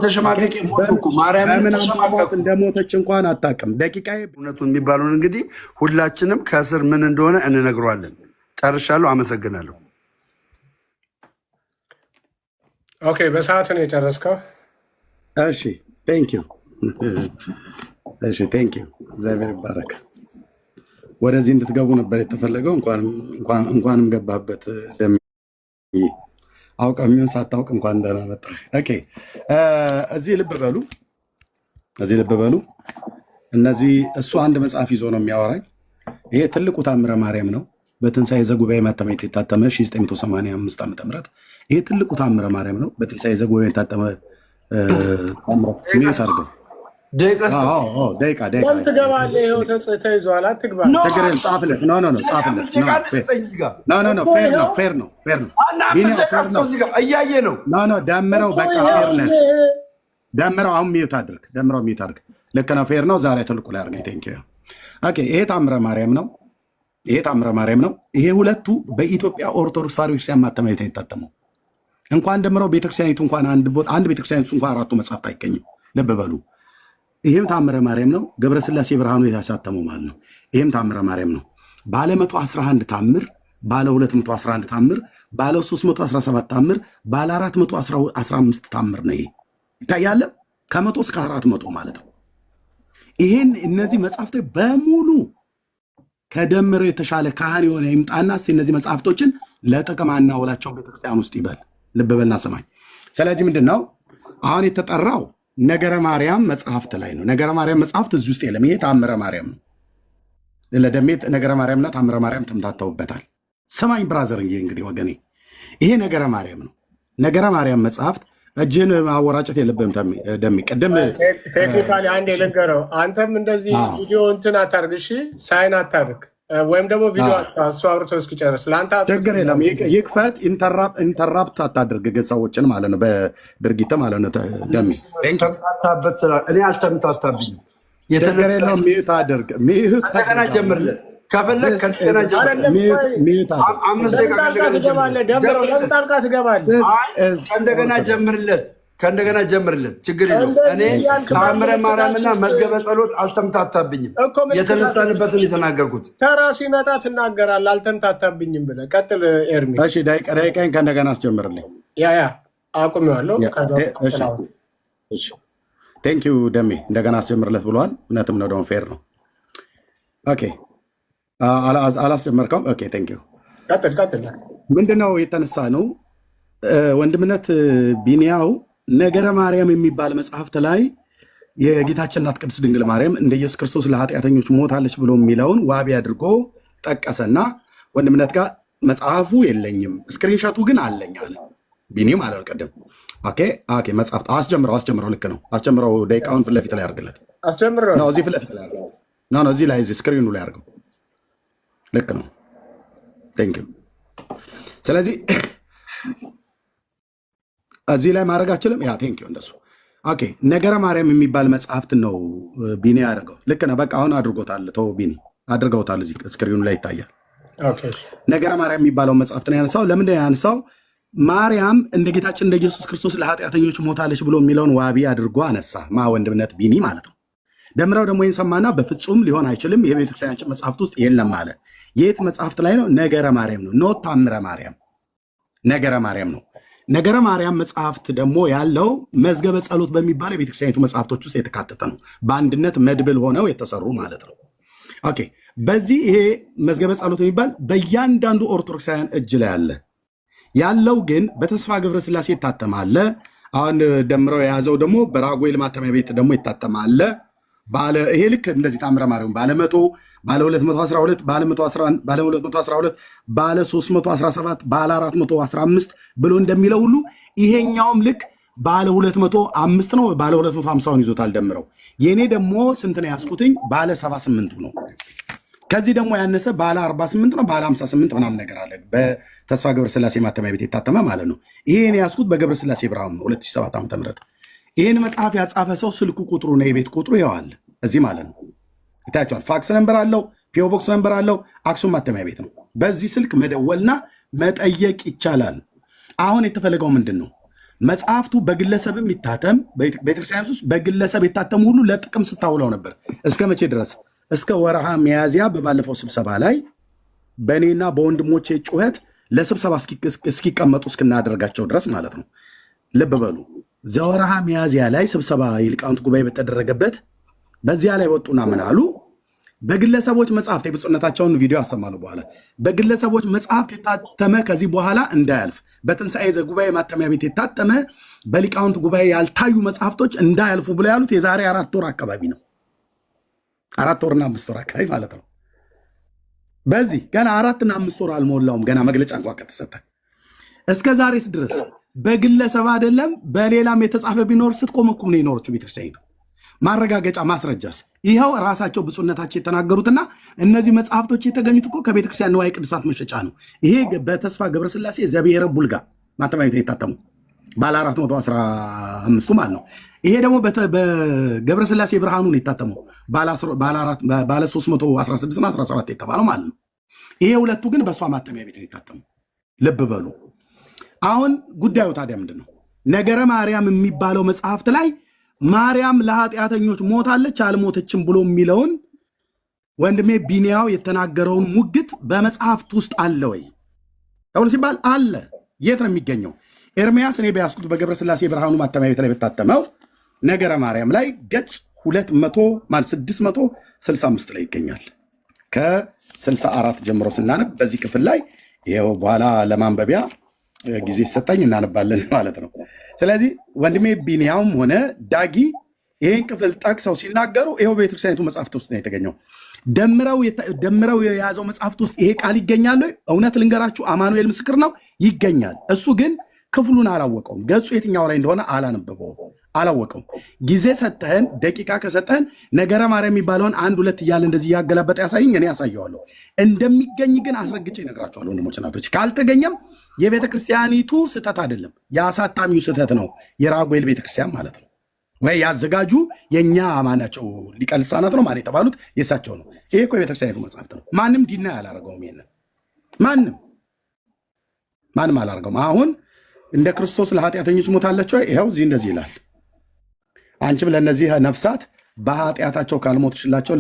ተሸማቀቅ ሞትኩ ማርያምን ተሸማቀቅ እንደሞተች እንኳን አታውቅም። ደቂቃ እውነቱን የሚባለውን እንግዲህ ሁላችንም ከስር ምን እንደሆነ እንነግረዋለን። ጨርሻለሁ። አመሰግናለሁ። ኦኬ፣ በሰዓት ነው የጨረስከው? እሺ፣ ቴንኪው። እሺ፣ ቴንኪው። እግዚአብሔር ይባረክ። ወደዚህ እንድትገቡ ነበር የተፈለገው። እንኳንም ገባበት። አውቀህ የሚሆን ሳታውቅ እንኳን ደህና መጣህ። ኦኬ፣ እዚህ ልብ በሉ። እነዚህ እሱ አንድ መጽሐፍ ይዞ ነው የሚያወራኝ። ይሄ ትልቁ ታምረ ማርያም ነው። በትንሣኤ ዘጉባኤ ማተሚያ የታተመ 1985 ዓ ም ይሄ ትልቁ ታምረ ማርያም ነው። በትንሣኤ ዘጉባኤ የታተመ ሚዩት አድርገው። ደቂቃ ትገባለህ። ይኸው ተይዟል። አትግባ። ጻፍለት። ፌር ነው። እያየ ነው። ደምረው። በቃ ፌር ነህ። ደምረው። አሁን ሚዩት አድርግ። ልክ ነው። ፌር ነው። ዛሬ ትልቁ ላይ አድርገኝ። ቴንኪው። ኦኬ፣ ይሄ ታምረ ማርያም ነው። ይሄ ሁለቱ በኢትዮጵያ ኦርቶዶክስ ተዋሕዶ ቤተክርስቲያን ማተሚያ ቤት የታተመው። እንኳን ደምረው ቤተክርስቲያኒቱ እንኳን አንድ ቤተክርስቲያኒቱ እንኳን አራቱ መጽሐፍት አይገኝም። ልብ በሉ። ይህም ታምረ ማርያም ነው። ገብረስላሴ ብርሃኑ የታሳተመው ማለት ነው። ይህም ታምረ ማርያም ነው። ባለ 111 ታምር፣ ባለ 211 ታምር፣ ባለ 317 ታምር፣ ባለ 415 ታምር ነው። ይሄ ይታያለ። ከ100 እስከ 400 ማለት ነው። ይሄን እነዚህ መጽሐፍቶች በሙሉ ከደምረው የተሻለ ካህን የሆነ ይምጣና እስኪ እነዚህ መጽሐፍቶችን ለጥቅም አናውላቸው ቤተክርስቲያን ውስጥ ይበል። ልብ በልና ስማኝ። ስለዚህ ምንድን ነው አሁን የተጠራው? ነገረ ማርያም መጽሐፍት ላይ ነው። ነገረ ማርያም መጽሐፍት እዚህ ውስጥ የለም። ይሄ ታምረ ማርያም ነው። ለደሜት ነገረ ማርያምና ታምረ ማርያም ተምታተውበታል። ስማኝ ብራዘር፣ እንግዲህ ወገኔ፣ ይሄ ነገረ ማርያም ነው። ነገረ ማርያም መጽሐፍት እጅህን ማወራጨት የለብህም ደሜ። ቅድም ቴክኒካሊ አንድ የነገረው አንተም እንደዚህ ቪዲዮ እንትን አታርግ፣ እሺ? ሳይን አታርግ ወይም ደግሞ ቪዲዮ እሱ አውርቶ እስኪጨርስ ለአንተ ችግር የለም። ይክፈት። ኢንተራፕት አታድርግ ሰዎችን ማለት ነው፣ በድርጊት ማለት ነው። ደሜ እኔ አልተምታታብኝም። ችግር የለውም። ሚዩት አድርግ። ከገና ጀምርለት ከፈለግ ከገና ከእንደገና ጀምርለት። ችግር የለውም። እኔ ታምረ ማርያምና መዝገበ ጸሎት አልተምታታብኝም። የተነሳንበትን የተናገርኩት ተራ ሲመጣ ትናገራለህ። አልተምታታብኝም ብለህ ቀጥል ኤርሚ። እሺ፣ ደቂቃዬን ከእንደገና አስጀምርልኝ። አቁሜዋለሁ። ቴንኪው ደሜ። እንደገና አስጀምርለት ብለዋል። እውነትም ነው፣ ደግሞ ፌር ነው። ኦኬ፣ አላስጀመርከውም? ኦኬ፣ ቴንኪው። ቀጥል። ምንድነው የተነሳ ነው? ወንድምነት ቢኒያው ነገረ ማርያም የሚባል መጽሐፍት ላይ የጌታችን እናት ቅድስት ድንግል ማርያም እንደ ኢየሱስ ክርስቶስ ለኃጢአተኞች ሞታለች ብሎ የሚለውን ዋቢ አድርጎ ጠቀሰና ወንድምነት ጋር መጽሐፉ የለኝም ስክሪንሾቱ ግን አለኝ አለ። ቢኒ ማለት ነው። ቀደም ኦኬ መጽሐፍት አስጀምረው። ልክ ነው። አስጀምረው። ደቂቃውን ፊት ለፊት ላይ አድርግለት። አስጀምረው። እዚህ ፊት ለፊት ላይ አድርገው። እዚህ ላይ ስክሪኑ ላይ አድርገው። ልክ ነው። ቴንክ ዩ። ስለዚህ እዚህ ላይ ማድረግ አችልም። ያ ቴንክ ዩ። እንደሱ ኦኬ። ነገረ ማርያም የሚባል መጽሐፍት ነው ቢኒ ያደርገው። ልክ ነው። በቃ አሁን አድርጎታል። ተው ቢኒ አድርገውታል። እዚህ ስክሪኑ ላይ ይታያል። ነገረ ማርያም የሚባለው መጽሐፍት ነው ያነሳው። ለምንድን ነው ያነሳው? ማርያም እንደ ጌታችን እንደ ኢየሱስ ክርስቶስ ለኃጢአተኞች ሞታለች ብሎ የሚለውን ዋቢ አድርጎ አነሳ። ወንድምነት ቢኒ ማለት ነው። ደምረው ደግሞ ይህን ሰማና በፍጹም ሊሆን አይችልም፣ የቤተክርስቲያናችን መጽሐፍት ውስጥ የለም አለ። የት መጽሐፍት ላይ ነው? ነገረ ማርያም ነው። ኖት ታምረ ማርያም፣ ነገረ ማርያም ነው። ነገረ ማርያም መጽሐፍት ደግሞ ያለው መዝገበ ጸሎት በሚባለው የቤተክርስቲያኒቱ መጽሐፍቶች ውስጥ የተካተተ ነው። በአንድነት መድብል ሆነው የተሰሩ ማለት ነው። ኦኬ። በዚህ ይሄ መዝገበ ጸሎት የሚባል በእያንዳንዱ ኦርቶዶክሳውያን እጅ ላይ አለ። ያለው ግን በተስፋ ገብረ ስላሴ ይታተማለ። አሁን ደምረው የያዘው ደግሞ በራጉኤል ማተሚያ ቤት ደግሞ ይታተማለ። ይሄ ልክ እንደዚህ ታምረ ማርያም ባለ 100 ባለ 212 ባለ 111 ባለ 212 ባለ 317 ባለ 415 ብሎ እንደሚለው ሁሉ ይሄኛውም ልክ ባለ 205 ነው። ባለ 250ውን ይዞታል ደምረው። የኔ ደግሞ ስንት ነው ያስኩትኝ? ባለ 78 ነው። ከዚህ ደግሞ ያነሰ ባለ 48 ነው። ባለ 58 ምናምን ነገር አለ። በተስፋ ገብረ ስላሴ ማተሚያ ቤት የታተመ ማለት ነው። ይሄን ያስኩት በገብረ ስላሴ ብርሃኑ ነው 2007 ዓ.ም። ይህን መጽሐፍ ያጻፈ ሰው ስልኩ ቁጥሩ ነው፣ የቤት ቁጥሩ ይዋል እዚህ ማለት ነው። ይታያቸዋል። ፋክስ ነምበር አለው፣ ፒኦ ቦክስ ነምበር አለው። አክሱም ማተሚያ ቤት ነው። በዚህ ስልክ መደወልና መጠየቅ ይቻላል። አሁን የተፈለገው ምንድን ነው? መጽሐፍቱ በግለሰብም ይታተም ቤተክርስቲያን ውስጥ በግለሰብ የታተሙ ሁሉ ለጥቅም ስታውለው ነበር። እስከ መቼ ድረስ? እስከ ወርሃ ሚያዝያ በባለፈው ስብሰባ ላይ በእኔና በወንድሞቼ ጩኸት ለስብሰባ እስኪቀመጡ እስክናደርጋቸው ድረስ ማለት ነው። ልብ በሉ። ዘወርሃ ሚያዝያ ላይ ስብሰባ የሊቃውንት ጉባኤ በተደረገበት በዚያ ላይ ወጡና ምን አሉ? በግለሰቦች መጽሐፍት የብፁዕነታቸውን ቪዲዮ አሰማሉ። በኋላ በግለሰቦች መጽሐፍት የታተመ ከዚህ በኋላ እንዳያልፍ፣ በትንሣኤ ዘጉባኤ ማተሚያ ቤት የታተመ በሊቃውንት ጉባኤ ያልታዩ መጽሐፍቶች እንዳያልፉ ብለው ያሉት የዛሬ 4 ወር አካባቢ ነው። 4 ወርና 5 ወር አካባቢ ማለት ነው። በዚህ ገና 4 እና 5 ወር አልሞላውም ገና መግለጫ እንኳ ከተሰጠ እስከ ዛሬስ ድረስ በግለሰብ አይደለም በሌላም የተጻፈ ቢኖር ስትቆመቁም ነው የኖረችው ቤተክርስቲያኒቱ። ማረጋገጫ ማስረጃስ ይኸው ራሳቸው ብፁዕነታቸው የተናገሩትና እነዚህ መጽሐፍቶች የተገኙት እኮ ከቤተክርስቲያን ንዋየ ቅዱሳት መሸጫ ነው። ይሄ በተስፋ ገብረስላሴ ዘብሔረ ቡልጋ ማተሚያ ቤት የታተሙ ባለ 415ቱ ማለት ነው። ይሄ ደግሞ በገብረስላሴ ብርሃኑ ነው የታተመው ባለ 316 እና 17 የተባለው ማለት ነው። ይሄ ሁለቱ ግን በእሷ ማተሚያ ቤት ነው የታተሙ። ልብ በሉ። አሁን ጉዳዩ ታዲያ ምንድን ነው? ነገረ ማርያም የሚባለው መጽሐፍት ላይ ማርያም ለኃጢአተኞች ሞታለች አልሞተችም ብሎ የሚለውን ወንድሜ ቢኒያው የተናገረውን ሙግት በመጽሐፍት ውስጥ አለ ወይ ተብሎ ሲባል አለ። የት ነው የሚገኘው? ኤርምያስ እኔ በያዝኩት በገብረስላሴ ብርሃኑ ማተሚያ ቤት ላይ በታተመው ነገረ ማርያም ላይ ገጽ 665 ላይ ይገኛል። ከ64 ጀምሮ ስናነብ በዚህ ክፍል ላይ ይኸው በኋላ ለማንበቢያ ጊዜ ሰጠኝ እናነባለን ማለት ነው። ስለዚህ ወንድሜ ቢኒያውም ሆነ ዳጊ ይህን ክፍል ጠቅሰው ሲናገሩ ይኸው ቤተክርስቲያኒቱ መጽሐፍት ውስጥ ነው የተገኘው። ደምረው የያዘው መጽሐፍት ውስጥ ይሄ ቃል ይገኛል። እውነት ልንገራችሁ፣ አማኑኤል ምስክር ነው፣ ይገኛል። እሱ ግን ክፍሉን አላወቀውም። ገጹ የትኛው ላይ እንደሆነ አላነበበውም፣ አላወቀውም። ጊዜ ሰጠህን፣ ደቂቃ ከሰጠህን ነገረ ማርያም የሚባለውን 1 2 እያለ እንደዚህ እያገላበጠ ያሳይኝ፣ እኔ ያሳየዋለሁ። እንደሚገኝ ግን አስረግጬ እነግራችኋለሁ ወንድሞች እናቶች። ካልተገኘም የቤተ ክርስቲያኒቱ ስህተት አይደለም፣ የአሳታሚው ስህተት ነው። የራጉኤል ቤተክርስቲያን ማለት ነው ወይ ያዘጋጁ የእኛ ማናቸው ሊቀ ልሳናት ነው ማለት የተባሉት የእሳቸው ነው። ይሄ እኮ የቤተክርስቲያኒቱ መጽሐፍት ነው። ማንም ዲና ያላረገውም፣ ይሄንን ማንም አላረገውም። አሁን እንደ ክርስቶስ ለኃጢአተኞች ሞታለች ወይ? ይኸው እዚህ እንደዚህ ይላል። አንቺም ለእነዚህ ነፍሳት በኃጢአታቸው ካልሞትሽላቸው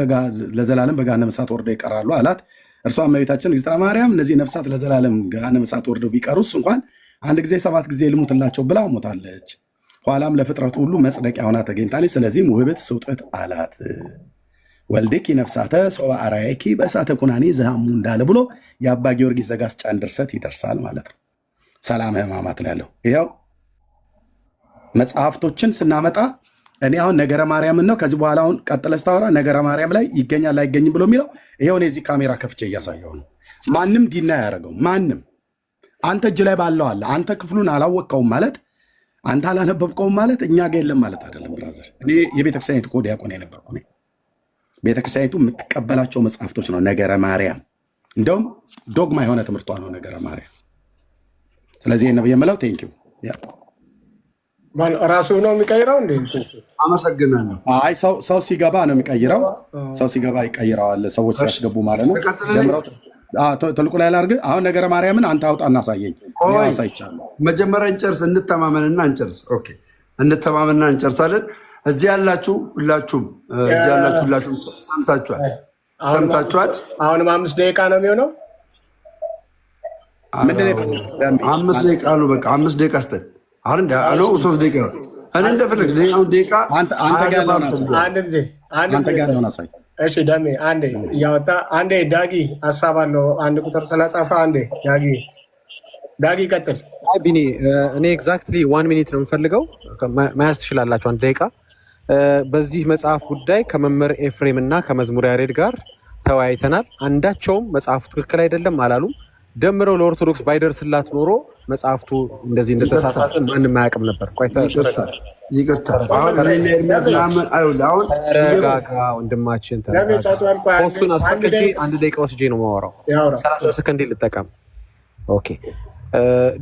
ለዘላለም በገሃነመ እሳት ወርደው ይቀራሉ አላት። እርሷ እመቤታችን እግዝእትነ ማርያም እነዚህ ነፍሳት ለዘላለም ገሃነመ እሳት ወርደው ቢቀሩስ እንኳን 1 ጊዜ 7 ጊዜ ልሙትላቸው ብላ ሞታለች። ኋላም ለፍጥረቱ ሁሉ መጽደቂያ ሆና ተገኝታለች። ስለዚህም ውህብት ስውጥት አላት። ወልድኪ ነፍሳተ ሰብአ አርአያኪ በእሳተ ኩናኔ ዘሃሙ እንዳለ ብሎ የአባ ጊዮርጊስ ዘጋስጫን ድርሰት ይደርሳል ማለት ነው። ሰላም ሕማማት ላይ ያለው ይኸው መጽሐፍቶችን ስናመጣ እኔ አሁን ነገረ ማርያምን ነው ከዚህ በኋላ አሁን ቀጥለህ ስታወራ ነገረ ማርያም ላይ ይገኛል አይገኝም ብሎ የሚለው ይኸው እኔ እዚህ ካሜራ ከፍቼ እያሳየው ነው። ማንም ዲና ያደረገው ማንም አንተ እጅ ላይ ባለው አለ። አንተ ክፍሉን አላወቅከውም ማለት አንተ አላነበብከውም ማለት እኛ ጋር የለም ማለት አይደለም ብራዘር። እኔ የቤተክርስቲያኒቱ እኮ ዲያቆን የነበርኩ ነኝ። ቤተክርስቲያኒቱ የምትቀበላቸው መጽሐፍቶች ነው ነገረ ማርያም። እንደውም ዶግማ የሆነ ትምህርቷ ነው ነገረ ማርያም። ስለዚህ ነው የምለው። ቴንኪው ራሱ ነው የሚቀይረው እንዴ? አመሰግናለሁ። አይ ሰው ሲገባ ነው የሚቀይረው። ሰው ሲገባ ይቀይረዋል። ሰዎች ሲያስገቡ ማለት ነው። ትልቁ ላይ ላድርግ። አሁን ነገረ ማርያምን አንተ አውጣ እናሳየኝ። አሳይቻለሁ። መጀመሪያ እንጨርስ፣ እንተማመንና እንጨርስ። ኦኬ፣ እንተማመንና እንጨርሳለን። እዚህ ያላችሁ ሁላችሁም ሰምታችኋል። አሁንም 5 ደቂቃ ነው የሚሆነው። 5 ደቂቃ ነው። በቃ 5 ደቂቃ ስተን አሁን 3 ደቂቃ ነው። እኔ እንደፈለግ አሁን ደቂቃ አንድ ጊዜ አሳይ። እሺ ደሜ አንዴ እያወጣ አንዴ ዳጊ ሀሳብ አለው 1 ቁጥር ስለጻፈ አንዴ ዳጊ ቀጥል። አይ ቢኒ እኔ ኤግዛክትሊ 1 ሚኒት ነው የምፈልገው። መያዝ ትችላላችሁ 1 ደቂቃ። በዚህ መጽሐፍ ጉዳይ ከመምህር ኤፍሬም እና ከመዝሙር ያሬድ ጋር ተወያይተናል። አንዳቸውም መጽሐፉ ትክክል አይደለም አላሉም። ደምረው ለኦርቶዶክስ ባይደርስላት ኖሮ መጽሐፍቱ እንደዚህ እንደተሳሳተ ማንም አያውቅም ነበር። ይቅርታ ተረጋጋ ወንድማችን፣ ፖስቱን አስፈቅጄ 1 ደቂቃ ወስጄ ነው የማወራው። 30 ሰከንድ ልጠቀም። ኦኬ።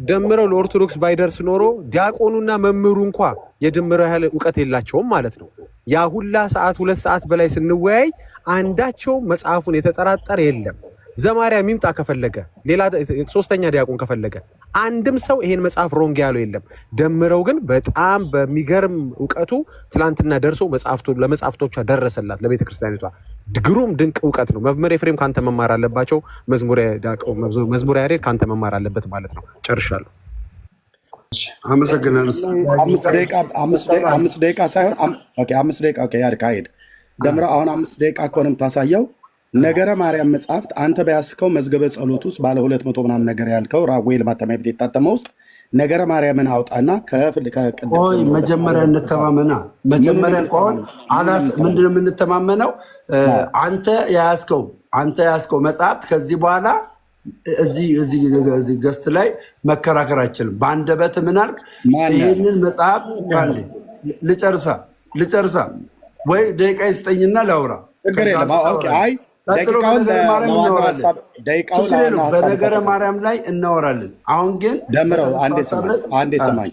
ደምረው ለኦርቶዶክስ ባይደርስ ኖሮ ዲያቆኑና መምህሩ እንኳ የደምረው ያህል እውቀት የላቸውም ማለት ነው። ያ ሁላ ሰዓት 2 ሰዓት በላይ ስንወያይ አንዳቸው መጽሐፉን የተጠራጠረ የለም። ዘማርያም ይምጣ ከፈለገ ሌላ ሶስተኛ ዲያቆን ከፈለገ አንድም ሰው ይሄን መጽሐፍ ሮንግ ያለው የለም። ደምረው ግን በጣም በሚገርም እውቀቱ ትላንትና ደርሶ ለመጽሐፍቶቿ ደረሰላት ለቤተክርስቲያኒቷ ግሩም ድንቅ እውቀት ነው። መምህር ኤፍሬም ካንተ መማር አለባቸው። መዝሙረ ያሬድ ካንተ መማር አለበት ማለት ነው። ጨርሻለሁ። አመሰግናለሁ። 5 ደቂቃ ሳይሆን 5 ደቂቃ ያድካሄድ ደምረው አሁን 5 ደቂቃ ከሆነም ታሳየው ነገረ ማርያም መጽሐፍት አንተ በያዝከው መዝገበ ጸሎት ውስጥ ባለ 200 ምናምን ነገር ያልከው ራጉኤል ማተሚያ ቤት የታተመ ውስጥ ነገረ ማርያምን አውጣና ቆይ መጀመሪያ እንተማመና። መጀመሪያ እንኳን ምንድን ነው የምንተማመነው? አንተ የያዝከው መጽሐፍት ከዚህ በኋላ እዚህ ገስት ላይ መከራከር አይችልም። በአንደበት ምን አልክ? ይህንን መጽሐፍት ልጨርሳ ወይ ደቂቃ ይስጠኝና ላውራ። በነገረ ማርያም ላይ እናወራለን። አሁን ግን ደምረው አንዴ ስማኝ።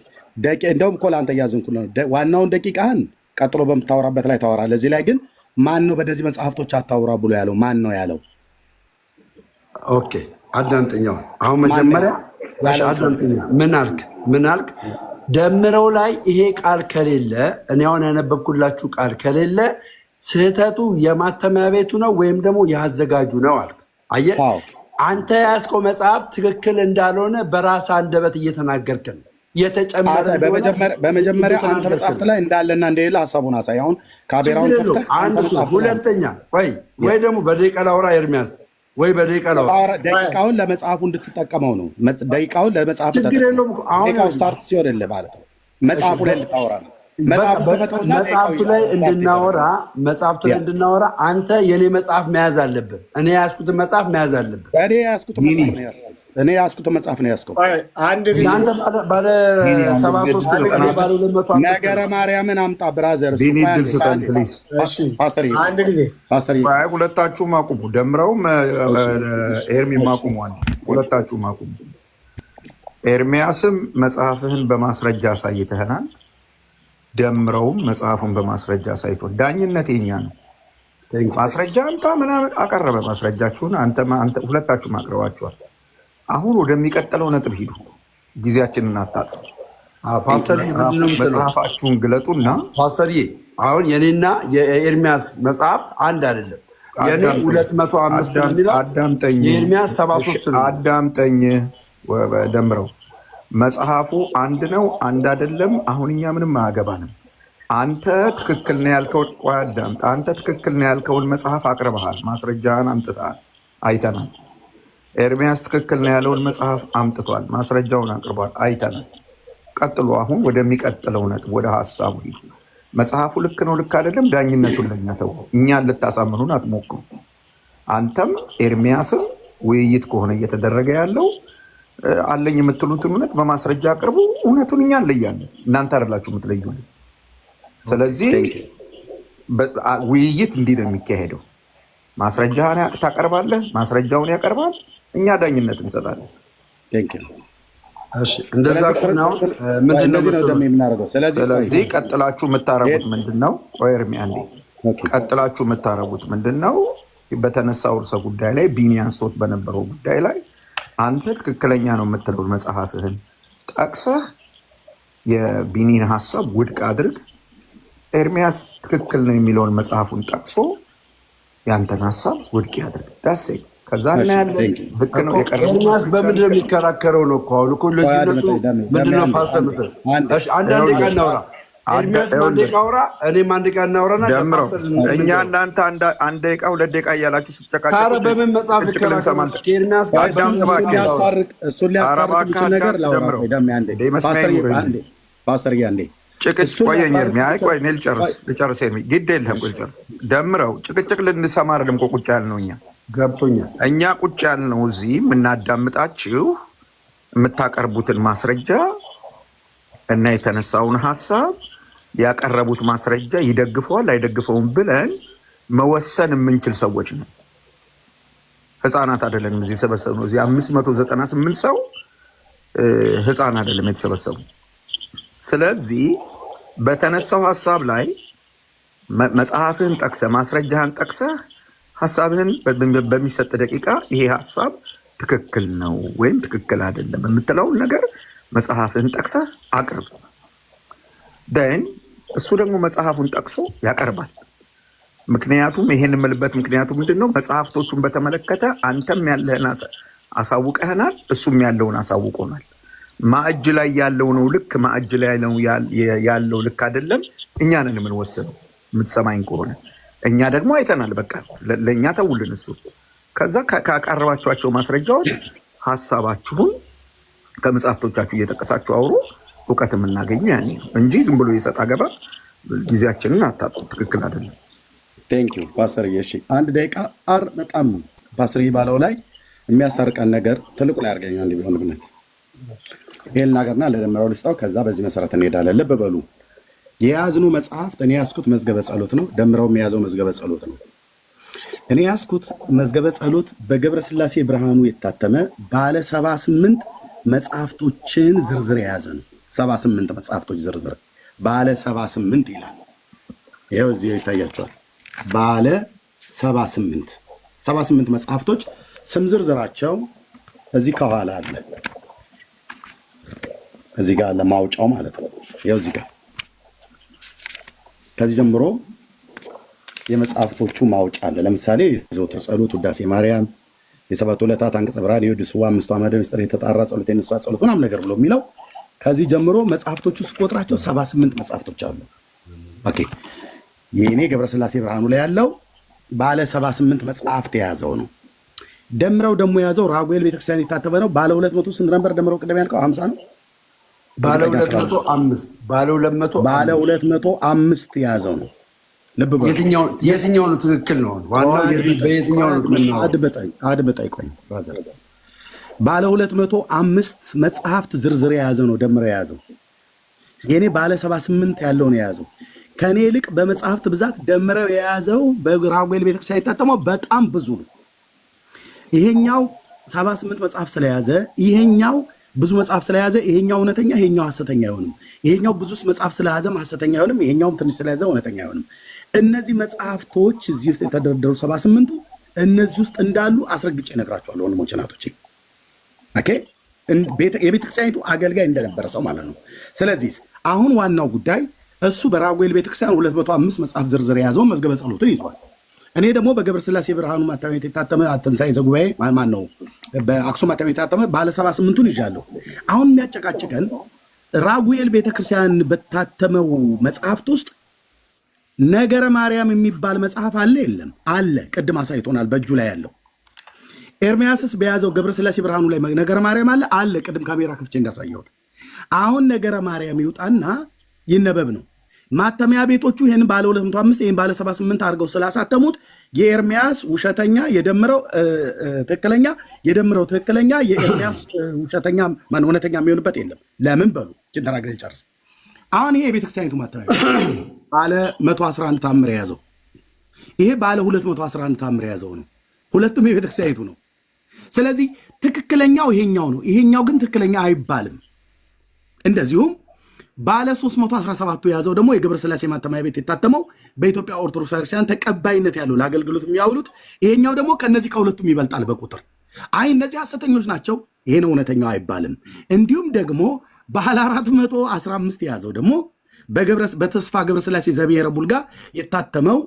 እንደውም እኮ ለአንተ እያዘንኩ ነው። ዋናውን ደቂቃህን ቀጥሎ በምታወራበት ላይ ታወራለህ። እዚህ ላይ ግን ማን ነው በእነዚህ መጽሐፍቶች አታውራ ብሎ ያለው? ማን ነው ያለው? ኦኬ አዳምጠኛው። አሁን መጀመሪያ አዳምጠኛ። ምን አልክ? ደምረው ላይ ይሄ ቃል ከሌለ እኔ አሁን ያነበብኩላችሁ ቃል ከሌለ ስህተቱ የማተሚያ ቤቱ ነው ወይም ደግሞ ያዘጋጁ ነው አልክ። አየህ፣ አንተ ያዝከው መጽሐፍ ትክክል እንዳልሆነ በራስ አንደበት እየተናገርክ ነው። የተጨመረ በመጀመሪያ አንተ መጽሐፍት ላይ እንዳለና እንደሌለ ሀሳቡን አሳይ። አሁን ካሜራውን ሁለተኛ ወይ ደግሞ በደቂቃ ላውራ ኤርሚያስ ወይ በደቂቃ ላውራ። ደቂቃውን ለመጽሐፉ እንድትጠቀመው ነው። ደቂቃውን ለመጽሐፉ ስታርት ሲሆንልህ ማለት ነው። መጽሐፉ ላይ እንድታወራ ነው። መጽሐፍቱ ላይ እንድናወራ አንተ የኔ መጽሐፍ መያዝ አለብህ። እኔ ያዝኩትን መጽሐፍ መያዝ አለብህ። እኔ ያዝኩትን መጽሐፍ ነው ያዝከው። አንተ ባለ 73 ነው፣ እኔ ባለ 205። ነገረ ማርያምን አምጣ ብራዘር። ሁለታችሁም አቁሙ። ደምረውም ኤርሚም አቁሙ። ሁለታችሁም አቁሙ። ኤርሚያስም መጽሐፍህን በማስረጃ አሳይተህናል። ደምረውም መጽሐፉን በማስረጃ አሳይቷል። ዳኝነት የኛ ነው። ማስረጃ አምጣ ምናምን አቀረበ። ማስረጃችሁን ሁለታችሁም አቅርባችኋል። አሁን ወደሚቀጥለው ነጥብ ሂዱ። ጊዜያችንን አታጥፉ። መጽሐፋችሁን ግለጡና ፓስተርዬ፣ አሁን የኔና የኤርሚያስ መጽሐፍት አንድ አይደለም። የኔ 205 የሚለው የኤርሚያስ 73 ነው። አዳምጠኝ ደምረው፣ መጽሐፉ አንድ ነው አንድ አይደለም። አሁን እኛ ምንም አያገባንም። አንተ ትክክል ነው ያልከውን አዳምጥ። አንተ ትክክል ነው ያልከውን መጽሐፍ አቅርበሃል። ማስረጃህን አምጥተሃል፣ አይተናል። ኤርሚያስ ትክክል ነው ያለውን መጽሐፍ አምጥቷል፣ ማስረጃውን አቅርቧል፣ አይተናል። ቀጥሎ አሁን ወደሚቀጥለው ነጥብ ወደ ሀሳቡ ሂዱ። መጽሐፉ ልክ ነው ልክ አይደለም፣ ዳኝነቱን ለኛ ተው። እኛን ልታሳምኑን አትሞክሩ። አንተም ኤርሚያስም ውይይት ከሆነ እየተደረገ ያለው አለኝ የምትሉትን እውነት በማስረጃ አቅርቡ። እውነቱን እኛ እንለያለን፣ እናንተ አይደላችሁ የምትለዩልን። ስለዚህ ውይይት እንዲህ ነው የሚካሄደው። ማስረጃህን ታቀርባለህ፣ ማስረጃውን ያቀርባል፣ እኛ ዳኝነት እንሰጣለን። እንደዛ ነው። ስለዚህ ቀጥላችሁ የምታረጉት ምንድን ነው? ኤርሚ አንዴ፣ ቀጥላችሁ የምታረጉት ምንድን ነው? በተነሳው ርዕሰ ጉዳይ ላይ ቢኒ አንስቶት በነበረው ጉዳይ ላይ አንተ ትክክለኛ ነው የምትለውን መጽሐፍህን ጠቅሰህ የቢኒን ሀሳብ ውድቅ አድርግ። ኤርሚያስ ትክክል ነው የሚለውን መጽሐፉን ጠቅሶ ያንተን ሀሳብ ውድቅ ያድርግ። ዳሴ ከዛ እናያለን። ልክ ነው። ኤርሚያስ በምንድን ነው የሚከራከረው ነው እኮ አሁን እኮ ልዩነቱ ምንድን ነው? ፓስተር መሰለህ አንዳንዴ ቀን እናውራ። ኤርሚያስ አንድ ደቂቃ አውራ፣ እኔም አንድ ደቂቃ እናውራና እኛ እናንተ አንድ ደቂቃ 2 ደቂቃ እያላችሁ ስትጨቃጨቁ ታዲያ በምን መጽሐፍ ልከራከር? ከኤርሚያስ ጋር እሱን ሊያስታርቅ ነገር ላውራ። ፓስተር አንዴ ጭቅጭቅ ቆየኝ። ኤርሚ ቆይ እኔ ልጨርስ። ኤርሚ ግድ የለህም ቆይ ልጨርስ። ደምረው ጭቅጭቅ ልንሰማ አይደለም እኮ ቁጭ ያልነው እኛ። ገብቶኛል። እኛ ቁጭ ያልነው እዚህ የምናዳምጣችሁ የምታቀርቡትን ማስረጃ እና የተነሳውን ሀሳብ ያቀረቡት ማስረጃ ይደግፈዋል አይደግፈውም ብለን መወሰን የምንችል ሰዎች ነው። ህፃናት አይደለንም። እዚህ የተሰበሰብነው እዚህ 598 ሰው ህፃን አይደለም የተሰበሰቡ። ስለዚህ በተነሳው ሀሳብ ላይ መጽሐፍህን ጠቅሰህ ማስረጃህን ጠቅሰህ ሀሳብህን በሚሰጥ ደቂቃ ይሄ ሀሳብ ትክክል ነው ወይም ትክክል አይደለም የምትለውን ነገር መጽሐፍህን ጠቅሰህ አቅርብ። ደን እሱ ደግሞ መጽሐፉን ጠቅሶ ያቀርባል። ምክንያቱም ይሄን የምልበት ምክንያቱ ምንድን ነው? መጽሐፍቶቹን በተመለከተ አንተም ያለህን አሳውቀህናል፣ እሱም ያለውን አሳውቆናል። ማእጅ ላይ ያለው ነው ልክ፣ ማእጅ ላይ ያለው ልክ አይደለም እኛ ነን የምንወስነው። የምትሰማኝ ከሆነ እኛ ደግሞ አይተናል። በቃ ለእኛ ተውልን እሱ። ከዛ ካቀረባችኋቸው ማስረጃዎች ሀሳባችሁን ከመጽሐፍቶቻችሁ እየጠቀሳችሁ አውሩ። እውቀት የምናገኙ ያኔ ነው እንጂ ዝም ብሎ የሰጥ አገባ ጊዜያችንን አታጡ። ትክክል አይደለም። ቴንክ ዩ ፓስተር። እሺ አንድ ደቂቃ በጣም ፓስተር ባለው ላይ የሚያስታርቀን ነገር ትልቁ ላይ አድርገኛል ቢሆን ብነት ይሄን ነገርና ለደመራው ልስጣው። ከዛ በዚህ መሰረት እንሄዳለን። ልብ በሉ የያዝኑ መጽሐፍት እኔ ያስኩት መዝገበ ጸሎት ነው። ደምረው የያዘው መዝገበ ጸሎት ነው። እኔ ያስኩት መዝገበ ጸሎት በገብረ ስላሴ ብርሃኑ የታተመ ባለ 78 መጽሐፍቶችን ዝርዝር የያዘ ነው። 78 መጽሐፍቶች ዝርዝር ባለ 78 ይላል። ይሄው እዚህ ይታያቸዋል። ባለ 78 መጽሐፍቶች ስም ዝርዝራቸው እዚህ ከኋላ አለ። እዚህ ጋር ለማውጫው ማለት ነው። ይሄው እዚህ ጋር ከዚህ ጀምሮ የመጽሐፍቶቹ ማውጫ አለ። ለምሳሌ ዘወትር ጸሎት፣ ውዳሴ ማርያም፣ የሰባቱ ዕለታት አንቀጸ ብርሃን፣ የድስዋ አምስቱ አዕማደ ምስጢር፣ የተጣራ ጸሎት፣ የንስሐ ጸሎት ምናምን ነገር ብሎ የሚለው ከዚህ ጀምሮ መጽሐፍቶቹ ስቆጥራቸው 78 መጽሐፍቶች አሉ። ኦኬ የኔ ገብረስላሴ ብርሃኑ ላይ ያለው ባለ 78 መጽሐፍት የያዘው ነው። ደምረው ደግሞ የያዘው ራጉኤል ቤተክርስቲያን የታተመ ነው። ባለ 200 ስንት ነበር? ደምረው ቅድም ያልከው 50 ነው። ባለ 205 የያዘው ነው። ልብ በሉ የትኛው ነው ትክክል ነው? ዋናው በየትኛው ነው? አድምጠኝ ቆይ ብራዘር። ባለ 205 መጽሐፍት ዝርዝር የያዘ ነው ደምረው የያዘው። የኔ ባለ 78 ያለው ነው የያዘው። ከኔ ይልቅ በመጽሐፍት ብዛት ደምረው የያዘው በራጉኤል ቤተክርስቲያን የታተመው በጣም ብዙ ነው። ይሄኛው 78 መጽሐፍ ስለያዘ ይሄኛው ብዙ መጽሐፍ ስለያዘ ይሄኛው እውነተኛ ይሄኛው ሐሰተኛ አይሆንም። ይሄኛው ብዙ መጽሐፍ ስለያዘም ሐሰተኛ አይሆንም። ይሄኛውም ትንሽ ስለያዘ እውነተኛ አይሆንም። እነዚህ መጽሐፍቶች እዚህ ውስጥ የተደረደሩ 78ቱ እነዚህ ውስጥ እንዳሉ አስረግጬ እነግራቸዋለሁ ወንድሞቼ እናቶቼ። ኦኬ የቤተክርስቲያኒቱ አገልጋይ እንደነበረ ሰው ማለት ነው። ስለዚህ አሁን ዋናው ጉዳይ እሱ በራጉኤል ቤተክርስቲያን 205 መጽሐፍ ዝርዝር የያዘው መዝገበ ጸሎትን ይዟል። እኔ ደግሞ በገብረ ስላሴ ብርሃኑ ማተሚያ የታተመ ትንሣኤ ዘጉባኤ ማን ነው በአክሱም ማተሚያ የታተመ ባለ 78ቱን ይዣለሁ። አሁን የሚያጨቃጭቀን ራጉኤል ቤተክርስቲያን በታተመው መጽሐፍት ውስጥ ነገረ ማርያም የሚባል መጽሐፍ አለ የለም? አለ። ቅድም አሳይቶናል በእጁ ላይ ያለው። ኤርሚያስስ በያዘው ገብረ ስላሴ ብርሃኑ ላይ ነገረ ማርያም አለ። ቅድም ካሜራ ክፍቼ እንዳሳየሁት። አሁን ነገረ ማርያም ይውጣና ይነበብ ነው። ማተሚያ ቤቶቹ ይህን ባለ 205 ይህን ባለ 78 አድርገው ስላሳተሙት የኤርሚያስ ውሸተኛ የደምረው ትክክለኛ የደምረው ትክክለኛ የኤርሚያስ ውሸተኛ ማን እውነተኛ የሚሆንበት የለም። ለምን በሉ እችን ተናግረን ጨርስ። አሁን ይሄ የቤተክርስቲያኒቱ ማተሚያ ባለ 111 ታምር የያዘው ይሄ ባለ 211 ታምር የያዘው ነው። ሁለቱም የቤተክርስቲያኒቱ ነው። ስለዚህ ትክክለኛው ይሄኛው ነው። ይሄኛው ግን ትክክለኛ አይባልም። እንደዚሁም ባለ 317ቱ የያዘው ደግሞ የገብረ ስላሴ ማተሚያ ቤት የታተመው በኢትዮጵያ ኦርቶዶክስ ቤተክርስቲያን ተቀባይነት ያለው ለአገልግሎት የሚያውሉት ይሄኛው ደግሞ ከነዚህ ከሁለቱም ይበልጣል በቁጥር። አይ እነዚህ ሐሰተኞች ናቸው፣ ይሄ ነው እውነተኛው አይባልም። እንዲሁም ደግሞ ባለ 415 የያዘው ደግሞ በተስፋ ገብረ ስላሴ ዘብሔረ ቡልጋ የታተመው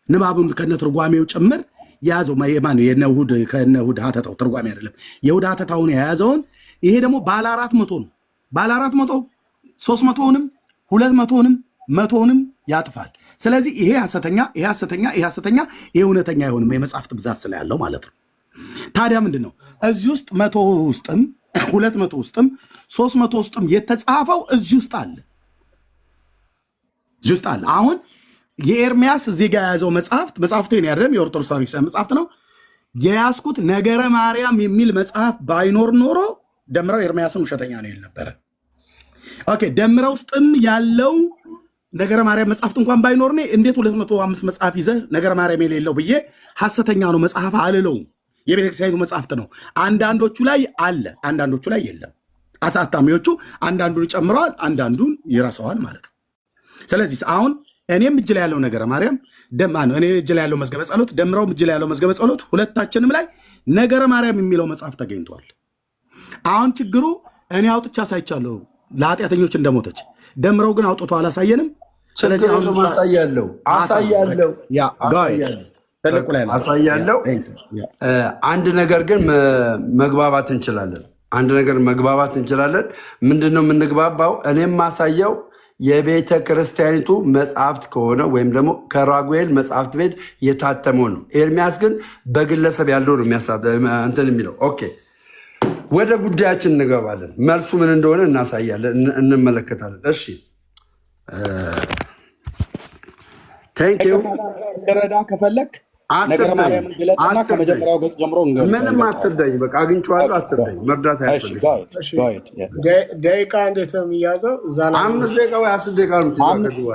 ንባቡን ከነትርጓሜው ጭምር የያዘው የነሁድ ከነሁድ ሀተታው ትርጓሜ አይደለም የሁድ ሀተታውን የያዘውን ይሄ ደግሞ ባለ 400 ነው። ባለ 400 300ንም 200ንም 100ንም ያጥፋል። ስለዚህ ይሄ ሐሰተኛ ይሄ ሐሰተኛ ይሄ ሐሰተኛ ይሄ እውነተኛ አይሆንም፣ የመጽሐፍት ብዛት ስላለው ማለት ነው። ታዲያ ምንድን ነው እዚህ ውስጥ 100 ውስጥም 200 ውስጥም 300 ውስጥም የተጻፈው እዚህ ውስጥ አለ፣ እዚህ ውስጥ አለ። አሁን የኤርሚያስ እዚህ ጋር የያዘው መጽሐፍት ይሄን ያደረም የኦርቶዶክስ ቤተክርስቲያን መጽሐፍት ነው የያዝኩት። ነገረ ማርያም የሚል መጽሐፍ ባይኖር ኖሮ ደምረው ኤርሚያስን ውሸተኛ ነው ይል ነበረ። ኦኬ ደምረው ውስጥም ያለው ነገረ ማርያም መጽሐፍት እንኳን ባይኖር ነው እንዴት 205 መጽሐፍ ይዘህ ነገረ ማርያም የሌለው ብዬ ሐሰተኛ ነው መጽሐፍ አልለውም። የቤተክርስቲያኒቱ መጽሐፍት ነው። አንዳንዶቹ ላይ አለ፣ አንዳንዶቹ ላይ የለም። አሳታሚዎቹ አንዳንዱን ጨምረዋል፣ አንዳንዱን ይረሳዋል ማለት ነው። ስለዚህ አሁን እኔም እጅ ላይ ያለው ነገረ ማርያም እኔ እጅ ላይ ያለው መዝገበ ጸሎት ደምረውም እጅ ላይ ያለው መዝገበ ጸሎት ሁለታችንም ላይ ነገረ ማርያም የሚለው መጽሐፍ ተገኝቷል። አሁን ችግሩ እኔ አውጥቻ ሳይቻለሁ ለኃጢአተኞች እንደሞተች ደምረው ግን አውጥቶ አላሳየንም። ስለዚህ አሁን አሳያለሁ። አንድ ነገር ግን መግባባት እንችላለን። ምንድነው የምንግባባው? እኔም ማሳየው የቤተ ክርስቲያኒቱ መጽሐፍት ከሆነ ወይም ደግሞ ከራጉኤል መጽሐፍት ቤት የታተመው ነው። ኤርሚያስ ግን በግለሰብ ያለው ነው እንትን የሚለው። ኦኬ፣ ወደ ጉዳያችን እንገባለን። መልሱ ምን እንደሆነ እናሳያለን፣ እንመለከታለን። እሺ ቴንኪው። ረዳ ከፈለክ ነገረ ማርያምን ግለጥና ከመጀመሪያው ገጽ ጀምሮ ምንም አትርዳኝ። በቃ አግኝቼዋለሁ፣ አትርዳኝ። መርዳት አያስፈልግም። ደቂቃ እንዴት ነው የሚያዘው? 5 ደቂቃ ወይ 10 ደቂቃ ነው የምትይዘው።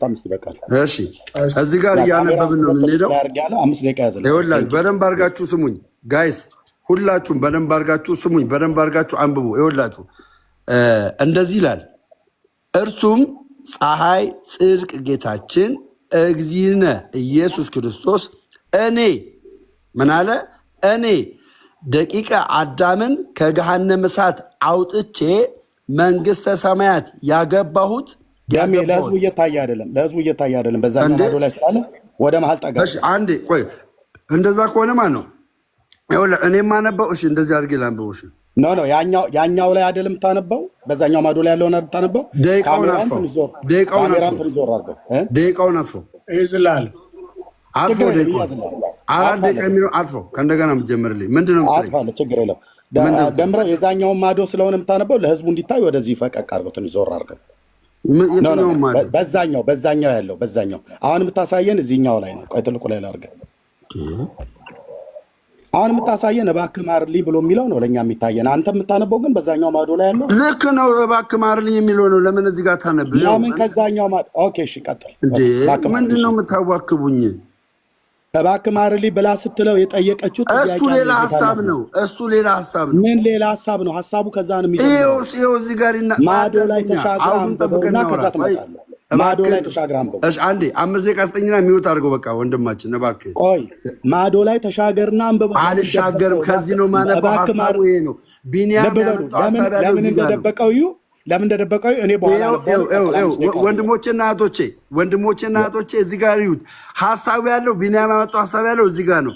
አምስት ይበቃል። እሺ፣ እዚህ ጋር እያነበብን ነው የምንሄደው። 5 ደቂቃ ያዘ። ይኸውላችሁ በደንብ አድርጋችሁ ስሙኝ ጋይስ፣ ሁላችሁም በደንብ አድርጋችሁ ስሙኝ፣ በደንብ አድርጋችሁ አንብቡ። ይኸውላችሁ እንደዚህ ይላል፣ እርሱም ፀሐይ ጽድቅ ጌታችን እግዚእነ ኢየሱስ ክርስቶስ እኔ ምን አለ? እኔ ደቂቀ አዳምን ከገሃነመ እሳት አውጥቼ መንግስተ ሰማያት ያገባሁት። ለህዝቡ እየታየ አይደለም። በዛ ማዶ ላይ ስላለ ወደ መሀል ጠጋ። እሺ አንዴ ቆይ። እንደዛ ከሆነ ማን ነው እኔ የማነበው? እሺ እንደዚህ አድርጌ ላንብበው። እሺ ኖ ያኛው ላይ አይደለም የምታነበው፣ በዛኛው ማዶ ላይ ያለውን የምታነበው። ደቂቃውን አጥፈው ይዝላል። አጥፈው ደቂቃውን 4 ደቂቃ የሚለው አጥፈው። ከእንደገና የምትጀምርልኝ ምንድን ነው የምትለኝ? ችግር የለም። ደምረው የዛኛውን ማዶ ስለሆነ የምታነበው ለህዝቡ እንዲታይ ወደዚህ ፈቀቅ አድርገው፣ ትንሽ ዞር አድርገው። በዛኛው ያለው አሁን የምታሳየን እዚህኛው ላይ ነው። ቆይ ትልቁ ላይ ላድርገው። አሁን የምታሳየን እባክህ ማርልኝ ብሎ የሚለው ነው ለእኛ የሚታየን። አንተ የምታነበው ግን በዛኛው ማዶ ላይ ያለው ልክ ነው። እባክህ ማርልኝ የሚለው ነው። ለምን እዚህ ጋር ታነብ? ለምን ከዛኛው ማዶ? ኦኬ እሺ ቀጥል። ምንድን ነው የምታዋክቡኝ? እባክህ ማርልኝ ብላ ስትለው የጠየቀችው እሱ ሌላ ሀሳብ ነው። ምን ሌላ ሀሳብ ነው? ሀሳቡ ከዛ ነው የሚጀምረው። ይኸው እዚህ ጋር ማዶ ላይ ተሻግራ ከዛ ትመጣለህ። ማዶ ላይ ተሻግራ አንብበው። እሺ አንዴ 5 ደቂቃ ስጠኝና የሚወጣ አድርገው። በቃ ወንድማችን እባክህ ቆይ፣ ማዶ ላይ ተሻገርና አንብበው። አልሻገርም። ከዚህ ነው ማነበው። ሀሳቡ ይሄ ነው። ቢኒያም ያመጣው ሀሳብ ያለው እዚህ ጋር ነው። ለምን እንደደበቀው እኔ በኋላ ወንድሞቼና እህቶቼ እዚህ ጋር ይሁት። ሀሳቡ ያለው ቢኒያም ያመጣው ሀሳብ ያለው እዚህ ጋር ነው።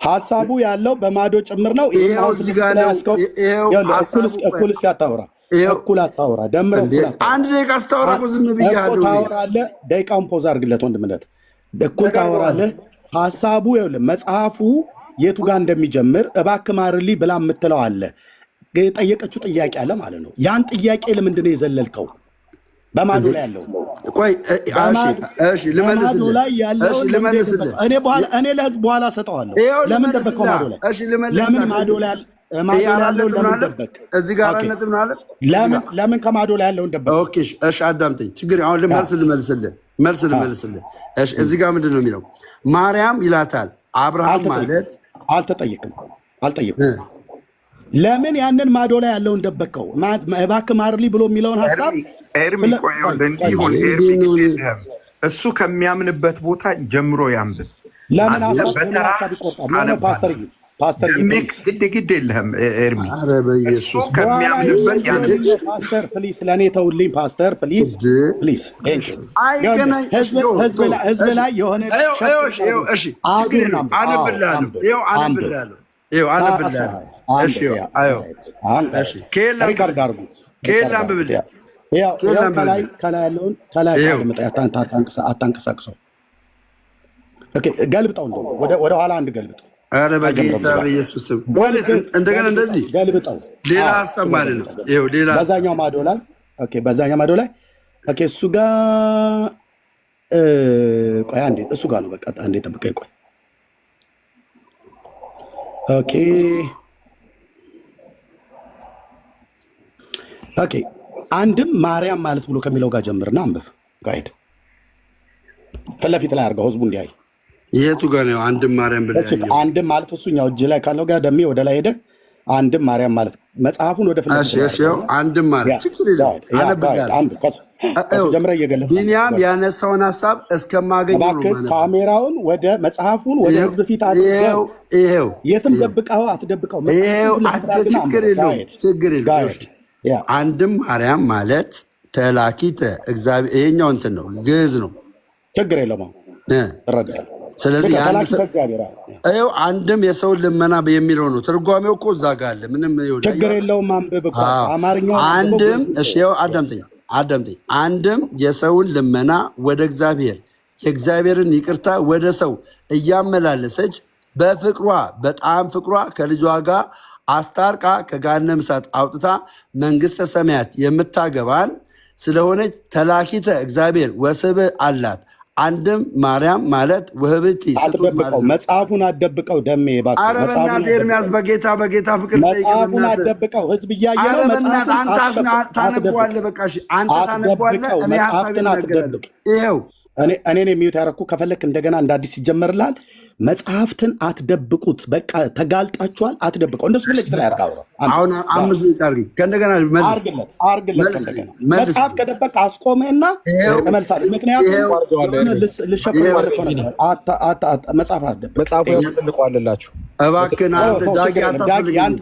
ሀሳቡ ያለው በማዶ ጭምር ነው። ይሄው እዚህ ጋር ነው። እኩል ሲያታወራ እኩል አታወራ። ደምረው 1 ደቂቃ ስታወራ ዝም ብያለሁ። ታወራለህ። ደቂቃውን ፖዝ አድርግለት ወንድምነት። እኩል ታወራለህ። ሀሳቡ ይኸውልህ መጽሐፉ የቱ ጋር እንደሚጀምር እባክህ ማርልኝ ብላ የምትለው አለ። የጠየቀችው ጥያቄ አለ ማለት ነው። ያን ጥያቄ ለምንድን ነው የዘለልከው? በማዶ ላይ ያለው ቆይ እሺ ልመልስልህ። እኔ ለህዝብ በኋላ ሰጠዋለሁ። ለምን ደበቀው ማዶ ላይ? እሺ ልመልስልህ። ለምን ማዶ ላይ እዚህ ጋር ነጥብ ነው አለ። ለምን ከማዶ ላይ ያለውን ደበቅ? ኦኬ እሺ አዳምጠኝ። ችግር አሁን ልመልስልህ። እሺ እዚህ ጋር ምንድን ነው የሚለው? ማርያም ይላታል። አብርሃም ማለት አልጠየቅም። ለምን ያንን ማዶ ላይ ያለውን ደበቀው? እባክህ ማርልኝ ብሎ የሚለውን ሀሳብ ኤርሚ እንዲሁን እሱ ከሚያምንበት ቦታ ጀምሮ ያንብብ። ለምን ሀሳብ ይቆርጣል? ፓስተር ግድ የለህም ኤርሚ፣ እሱ ከሚያምንበት ፓስተር ፕሊስ፣ ለእኔ ተውልኝ ፓስተር ፕሊስ። ህዝብ ላይ የሆነ አታንቀሳቅሰው። ገልብጠው፣ ወደ ኋላ አንድ ገልብጠው። ኧረ በጌታ በኢየሱስ እንደገና እንደዚህ ገልብጠው። ሌላ ሀሳብ ማለት ነው። በዛኛው ማዶ ላይ እሱ ጋር ቆይ አንዴ፣ እሱ ጋር ነው። በቃ አንዴ ጠብቀኝ። ቆይ ኦኬ አንድም ማርያም ማለት ብሎ ከሚለው ጋር ጀምርና አንብብ። ጋይድ ፊት ለፊት ላይ አድርገው ህዝቡ እንዲያይ። የቱ ጋር ነው አንድም ማርያም ብለህ? አንድም ማለት እሱኛው እጅ ላይ ካለው ጋር ደሜ ወደ ላይ ሄደህ አንድም ማርያም ማለት መጽሐፉን ወደ ፊት ለፊት አንድም ማርያም ችግር የለም። ጀምረ እየገለጽ ቢኒያም ያነሳውን ሀሳብ እስከማገኘው ነው ማለት ነው። ካሜራውን ወደ መጽሐፉን ወደ ህዝብ ፊት አድርገው ይሄው የትም ደብቀው አትደብቀው። ይሄው ችግር የለውም ችግር የለውም። አንድም ማርያም ማለት ተላኪተ እግዚአብሔር ይሄኛው እንትን ነው ግዕዝ ነው ችግር የለውም። ስለዚህ ይኸው አንድም የሰውን ልመና የሚለው ነው ትርጓሜው እኮ እዛ ጋር አለ። ምንም ችግር የለውም። አንብብ እኮ አማርኛው አንድም እሺ ይኸው አዳምጠኝ አንድም የሰውን ልመና ወደ እግዚአብሔር የእግዚአብሔርን ይቅርታ ወደ ሰው እያመላለሰች በፍቅሯ በጣም ፍቅሯ ከልጇ ጋር አስታርቃ ከገሃነመ እሳት አውጥታ መንግሥተ ሰማያት የምታገባን ስለሆነች ተላኪተ እግዚአብሔር ወስብእ አላት። አንድም ማርያም ማለት ውህብቲ ስጡት ማለት ነው። መጽሐፉን አደብቀው ደሜ እባክህ። ኧረ በእናትህ ኤርሚያስ በጌታ ፍቅር መጽሐፉን አደብቀው ህዝብ እያየ ነው። በእናትህ አንተ ታነበዋለህ። በቃ እሺ አንተ ታነበዋለህ። እኔ ሀሳቤን እናገራለሁ። ይኸው እኔ የሚዩት ያደረኩ ከፈለክ እንደገና እንደ አዲስ ይጀመርልሃል። መጽሐፍትን አትደብቁት። በቃ ተጋልጣችኋል። አትደብቀው። እንደሱ ብለህ ትላ ያርጋው። አሁን 5 ደቂቃ አድርጊ ከእንደገና መልስ። መጽሐፍ ከደበቅ አስቆመና ተመልሳለህ። ምክንያቱም ልሸፈን ማለት ነው። መጽሐፍ አትደብቅ። መጽሐፉ ያልፈልቀዋለላችሁ እባክህን አንተ ዳጊ አታስፈልገኝ።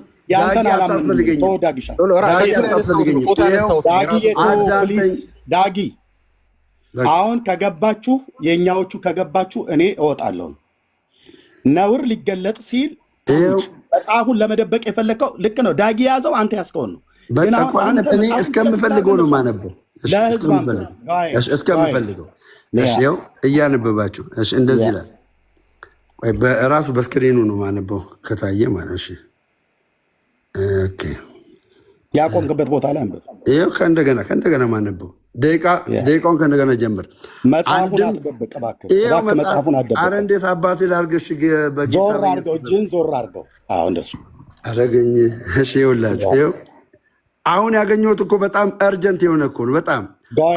ዳጊ አሁን ከገባችሁ የእኛዎቹ ከገባችሁ እኔ እወጣለሁ። ነውር ሊገለጥ ሲል መጽሐፉን ለመደበቅ የፈለግከው ልክ ነው። ዳጊ የያዘው አንተ ያስከውን ነው። እኔ እስከምፈልገው ነው ማነበው። እስከምፈልገው ይኸው እያነበባችሁ እንደዚህ ይላል። በራሱ በስክሪኑ ነው ማነበው ከታየ ማለት ነው። ያቆምክበት ቦታ ላይ አንብብ። ይኸው ከእንደገና ማነበው ደቂቃውን ከእንደገና ጀምር። መጽሐፉን አትደብቅ እባክህ። ኧረ እንዴት አባቴ ላድርግሽ? ዞር አድርገው፣ እጅህን ዞር አድርገው። እንደሱ አደረገኝ። እሺ ይኸውላችሁ፣ ይኸው አሁን ያገኘሁት እኮ በጣም እርጀንት የሆነ እኮ ነው። በጣም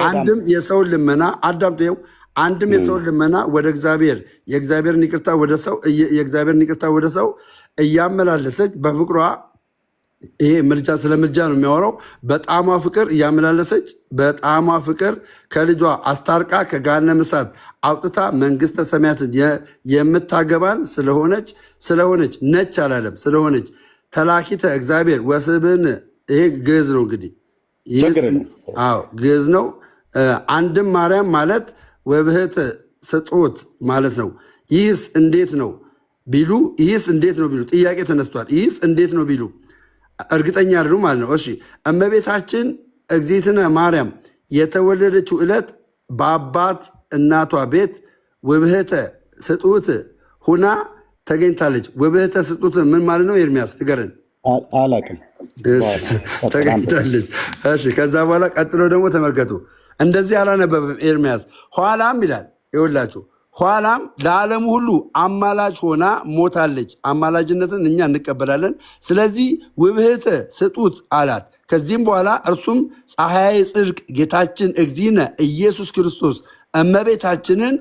አንድም የሰውን ልመና አዳምጡ። ይኸው አንድም የሰውን ልመና ወደ እግዚአብሔር የእግዚአብሔርን ይቅርታ ወደ ሰው እያመላለሰች በፍቅሯ ይሄ ምልጃ ስለ ምልጃ ነው የሚያወራው። በጣሟ ፍቅር እያመላለሰች በጣሟ ፍቅር ከልጇ አስታርቃ ከገሃነመ እሳት አውጥታ መንግሥተ ሰማያትን የምታገባን ስለሆነች ነች አላለም። ስለሆነች ተላኪተ እግዚአብሔር ወስብን ይሄ ግዕዝ ነው እንግዲህ ግዕዝ ነው። አንድም ማርያም ማለት ወብህት ስጡት ማለት ነው። ይህስ እንዴት ነው ቢሉ ጥያቄ ተነስቷል። ይህስ እንዴት ነው ቢሉ እርግጠኛ አይደሉ ማለት ነው። እሺ እመቤታችን እግዝእትነ ማርያም የተወለደችው ዕለት በአባት እናቷ ቤት ውብህተ ስጡት ሁና ተገኝታለች። ውብህተ ስጡት ምን ማለት ነው? ኤርሚያስ ንገረን። አላውቅም። ተገኝታለች። እሺ ከዛ በኋላ ቀጥሎ ደግሞ ተመልከቱ። እንደዚህ አላነበብም ኤርሚያስ። ኋላም ይላል ይኸውላችሁ፣ ኋላም ለዓለሙ ሁሉ አማላጅ ሆና ሞታለች። አማላጅነትን እኛ እንቀበላለን። ስለዚህ ውብህተ ስጡት አላት። ከዚህም በኋላ እርሱም ፀሐይ ጽድቅ ጌታችን እግዚእነ ኢየሱስ ክርስቶስ እመቤታችንን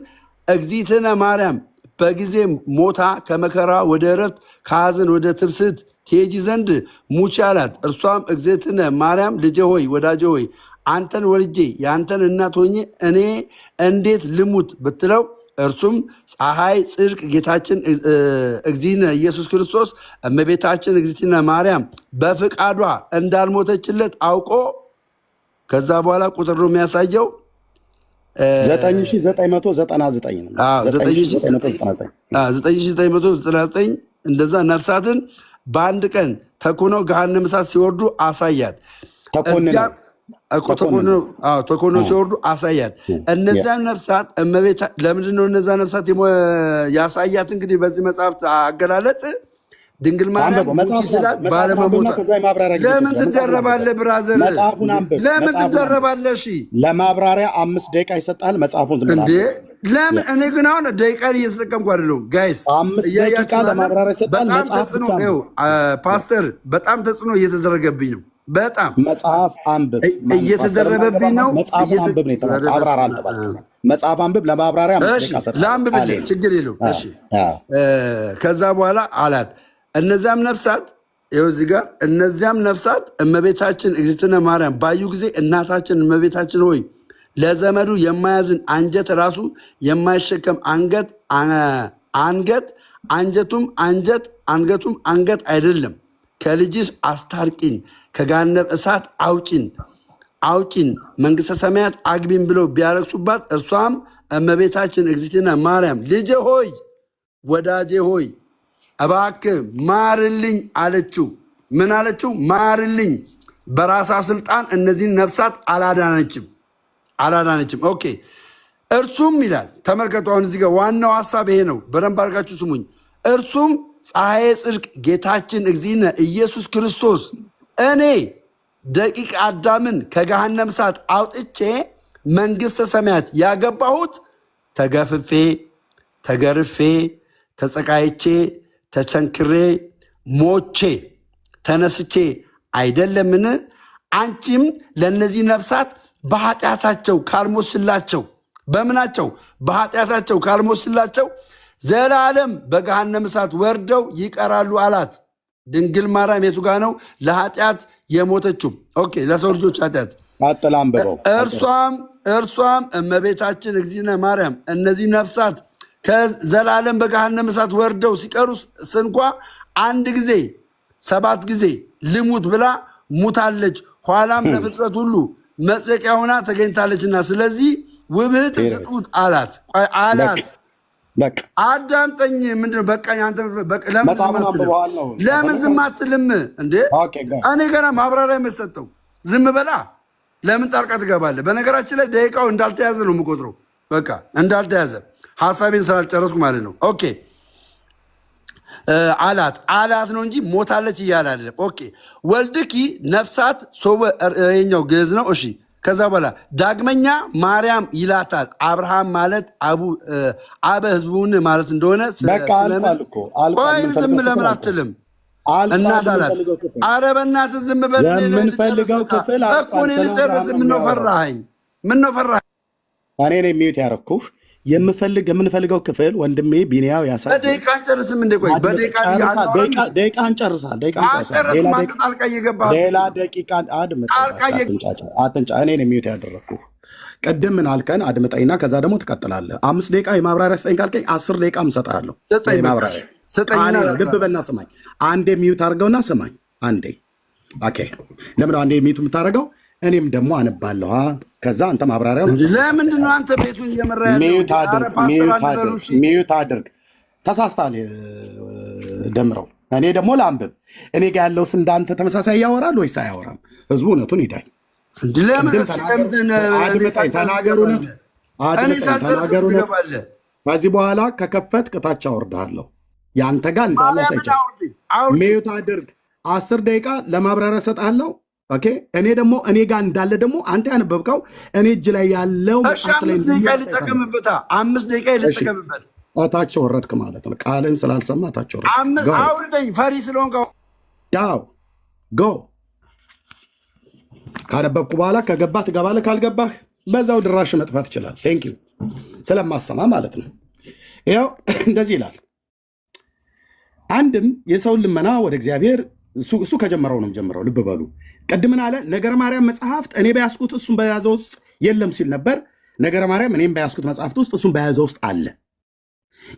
እግዝእትነ ማርያም በጊዜ ሞታ ከመከራ ወደ ዕረፍት ከሐዘን ወደ ትብስት ትሄጂ ዘንድ ሙቺ አላት። እርሷም እግዝእትነ ማርያም ልጄ ሆይ ወዳጄ ሆይ አንተን ወልጄ የአንተን እናት ሆኜ እኔ እንዴት ልሙት ብትለው እርሱም ፀሐይ ጽድቅ ጌታችን እግዚእነ ኢየሱስ ክርስቶስ እመቤታችን እግዝእትነ ማርያም በፍቃዷ እንዳልሞተችለት አውቆ ከዛ በኋላ ቁጥር ነው የሚያሳየው 9999 እንደዛ ነፍሳትን በአንድ ቀን ተኮነው ገሃነመ እሳት ሲወርዱ አሳያት። ተኮኖ ሲወርዱ አሳያት። እነዚያን ነፍሳት ለምንድን ነው እነዛ ነፍሳት ያሳያት? እንግዲህ በዚህ መጽሐፍ አገላለጥ ድንግል ማርያም ስላት ባለመሞታ ለምን ትደረባለህ? ብራዘር ለምን ትደረባለህ? እሺ ለማብራሪያ 5 ደቂቃ ይሰጣል። መጽሐፉን ዝም እንዴ ለምን? እኔ ግን አሁን ደቂቃን እየተጠቀምኩ አይደለሁም። ጋይስ 5 ደቂቃ ለማብራሪያ ይሰጣል። ፓስተር በጣም ተጽዕኖ እየተደረገብኝ ነው። በጣም መጽሐፍ አንብብ እየተደረበብኝ ነው። መጽሐፍ አንብብ ለማብራሪያ ለአንብብልህ ችግር የለውም። ከዛ በኋላ አላት እነዚያም ነፍሳት ይኸው እዚህ ጋር እነዚያም ነፍሳት እመቤታችን እግዝእትነ ማርያም ባዩ ጊዜ እናታችን እመቤታችን ሆይ ለዘመዱ የማያዝን አንጀት ራሱ የማይሸከም አንገት አንጀቱም አንጀት አንገቱም አንገት አይደለም። ከልጅሽ አስታርቂን፣ ከገሃነመ እሳት አውጪን መንግሥተ ሰማያት አግቢን ብለው ቢያለቅሱባት፣ እርሷም እመቤታችን እግዝእትነ ማርያም ልጄ ሆይ ወዳጄ ሆይ እባክህ ማርልኝ አለችው። ምን አለችው? ማርልኝ። በራሳ ስልጣን እነዚህን ነፍሳት አላዳነችም። ኦኬ። እርሱም ይላል ተመልከቱ። አሁን እዚህ ጋር ዋናው ሀሳብ ይሄ ነው። በደንብ አድርጋችሁ ስሙኝ። እርሱም ፀሐየ ጽድቅ ጌታችን እግዚእነ ኢየሱስ ክርስቶስ እኔ ደቂቅ አዳምን ከገሃነመ እሳት አውጥቼ መንግሥተ ሰማያት ያገባሁት ተገፍፌ፣ ተገርፌ፣ ተጸቃይቼ፣ ተቸንክሬ፣ ሞቼ ተነስቼ አይደለምን? አንቺም ለእነዚህ ነፍሳት በኃጢአታቸው ካልሞትሽላቸው፣ በምናቸው? በኃጢአታቸው ካልሞትሽላቸው ዘላለም በገሃነመ እሳት ወርደው ይቀራሉ አላት። ድንግል ማርያም የቱ ጋ ነው ለኃጢአት የሞተችው? ኦኬ፣ ለሰው ልጆች ኃጢአት። እርሷም እመቤታችን እግዚእነ ማርያም እነዚህ ነፍሳት ከዘላለም በገሃነመ እሳት ወርደው ሲቀሩ ስንኳ አንድ ጊዜ 7 ጊዜ ልሙት ብላ ሙታለች። ኋላም ለፍጥረት ሁሉ መጽደቂያ ሆና ተገኝታለችና ስለዚህ ውብህት ስጡት አላት። አዳምጠኝ። ምንድነው? በቃኝ። አንተ ለምን ዝም አትልም እንዴ? እኔ ገና ማብራሪያ የምሰጠው ዝም በላ። ለምን ጣልቃ ትገባለህ? በነገራችን ላይ ደቂቃው እንዳልተያዘ ነው የምቆጥረው። በቃ እንዳልተያዘ ሀሳቤን ስላልጨረስኩ ማለት ነው። ኦኬ አላት ነው እንጂ ሞታለች እያለ አይደለም። ኦኬ ወልድኪ ነፍሳት ሶበ የኛው ግዕዝ ነው። እሺ ከዛ በኋላ ዳግመኛ ማርያም ይላታል። አብርሃም ማለት አበ ሕዝቡን ማለት እንደሆነ ቆይ ዝም ለምን አትልም? እናት አላት። ኧረ በእናትህ ዝም በል እኮ እኔ ልጨርስ። ምነው ፈራኸኝ? እኔ ነኝ ሚዩት ያደረኩህ። የምንፈልገው ክፍል ወንድሜ ቢኒያው ያሳይ። በደቂቃ አንጨርስም እንዴ? ቆይ በደቂቃ ደቂቃ እንጨርሳል። ሌላ ደቂቃ አትንጫ። እኔ ነኝ ሚዩት ያደረኩህ። ቅድም ምን አልከን? አድምጠኝና ከዛ ደግሞ ትቀጥላለህ። 5 ደቂቃ የማብራሪያ ስጠኝ ካልከኝ 10 ደቂቃ እሰጥሃለሁ። ልብ በልና ስማኝ። አንዴ ሚዩት አድርገውና ስማኝ አንዴ። ኦኬ ለምን አንዴ ሚዩት የምታደርገው? እኔም ደግሞ አነባለሁ። ከዛ አንተ ማብራሪያ ለምንድን ነው አንተ ቤቱን እየመራ ያለው? ሚዩት አድርግ። ተሳስታል ደምረው። እኔ ደግሞ ላንብብ። እኔ ጋ ያለውስ እንዳንተ ተመሳሳይ ያወራል ወይስ አያወራም? ህዝቡ እውነቱን ይዳኝ። ከዚህ በኋላ ከከፈት ቅታች አወርድሃለሁ። የአንተ ጋር እንዳለ ሳይቻ ሚዩት አድርግ። 10 ደቂቃ ለማብራሪያ እሰጥሃለሁ። ኦኬ እኔ ደግሞ እኔ ጋር እንዳለ ደግሞ አንተ ያነበብከው እኔ እጅ ላይ ያለው መጽሐፍ ላይ 5 ደቂቃ ልጠቀምበት። 5 ደቂቃ ልጠቀምበት። ታች ወረድክ ማለት ነው። ቃልን ስላልሰማ ታች ወረድክ። አውርደኝ። ፈሪ ስለሆንክ ያው ጎ ካነበብኩ በኋላ ከገባህ ትገባለህ፣ ካልገባህ በዛው ድራሽ መጥፋት ይችላል። ቴንክ ዩ ስለማሰማ ማለት ነው። ያው እንደዚህ ይላል። አንድም የሰውን ልመና ወደ እግዚአብሔር እሱ ከጀመረው ነው ጀምረው። ልብ በሉ። ቅድምን አለ ነገረ ማርያም መጽሐፍት እኔ በያዝኩት እሱን በያዘው ውስጥ የለም ሲል ነበር። ነገረ ማርያም እኔም በያዝኩት መጽሐፍት ውስጥ እሱን በያዘው ውስጥ አለ።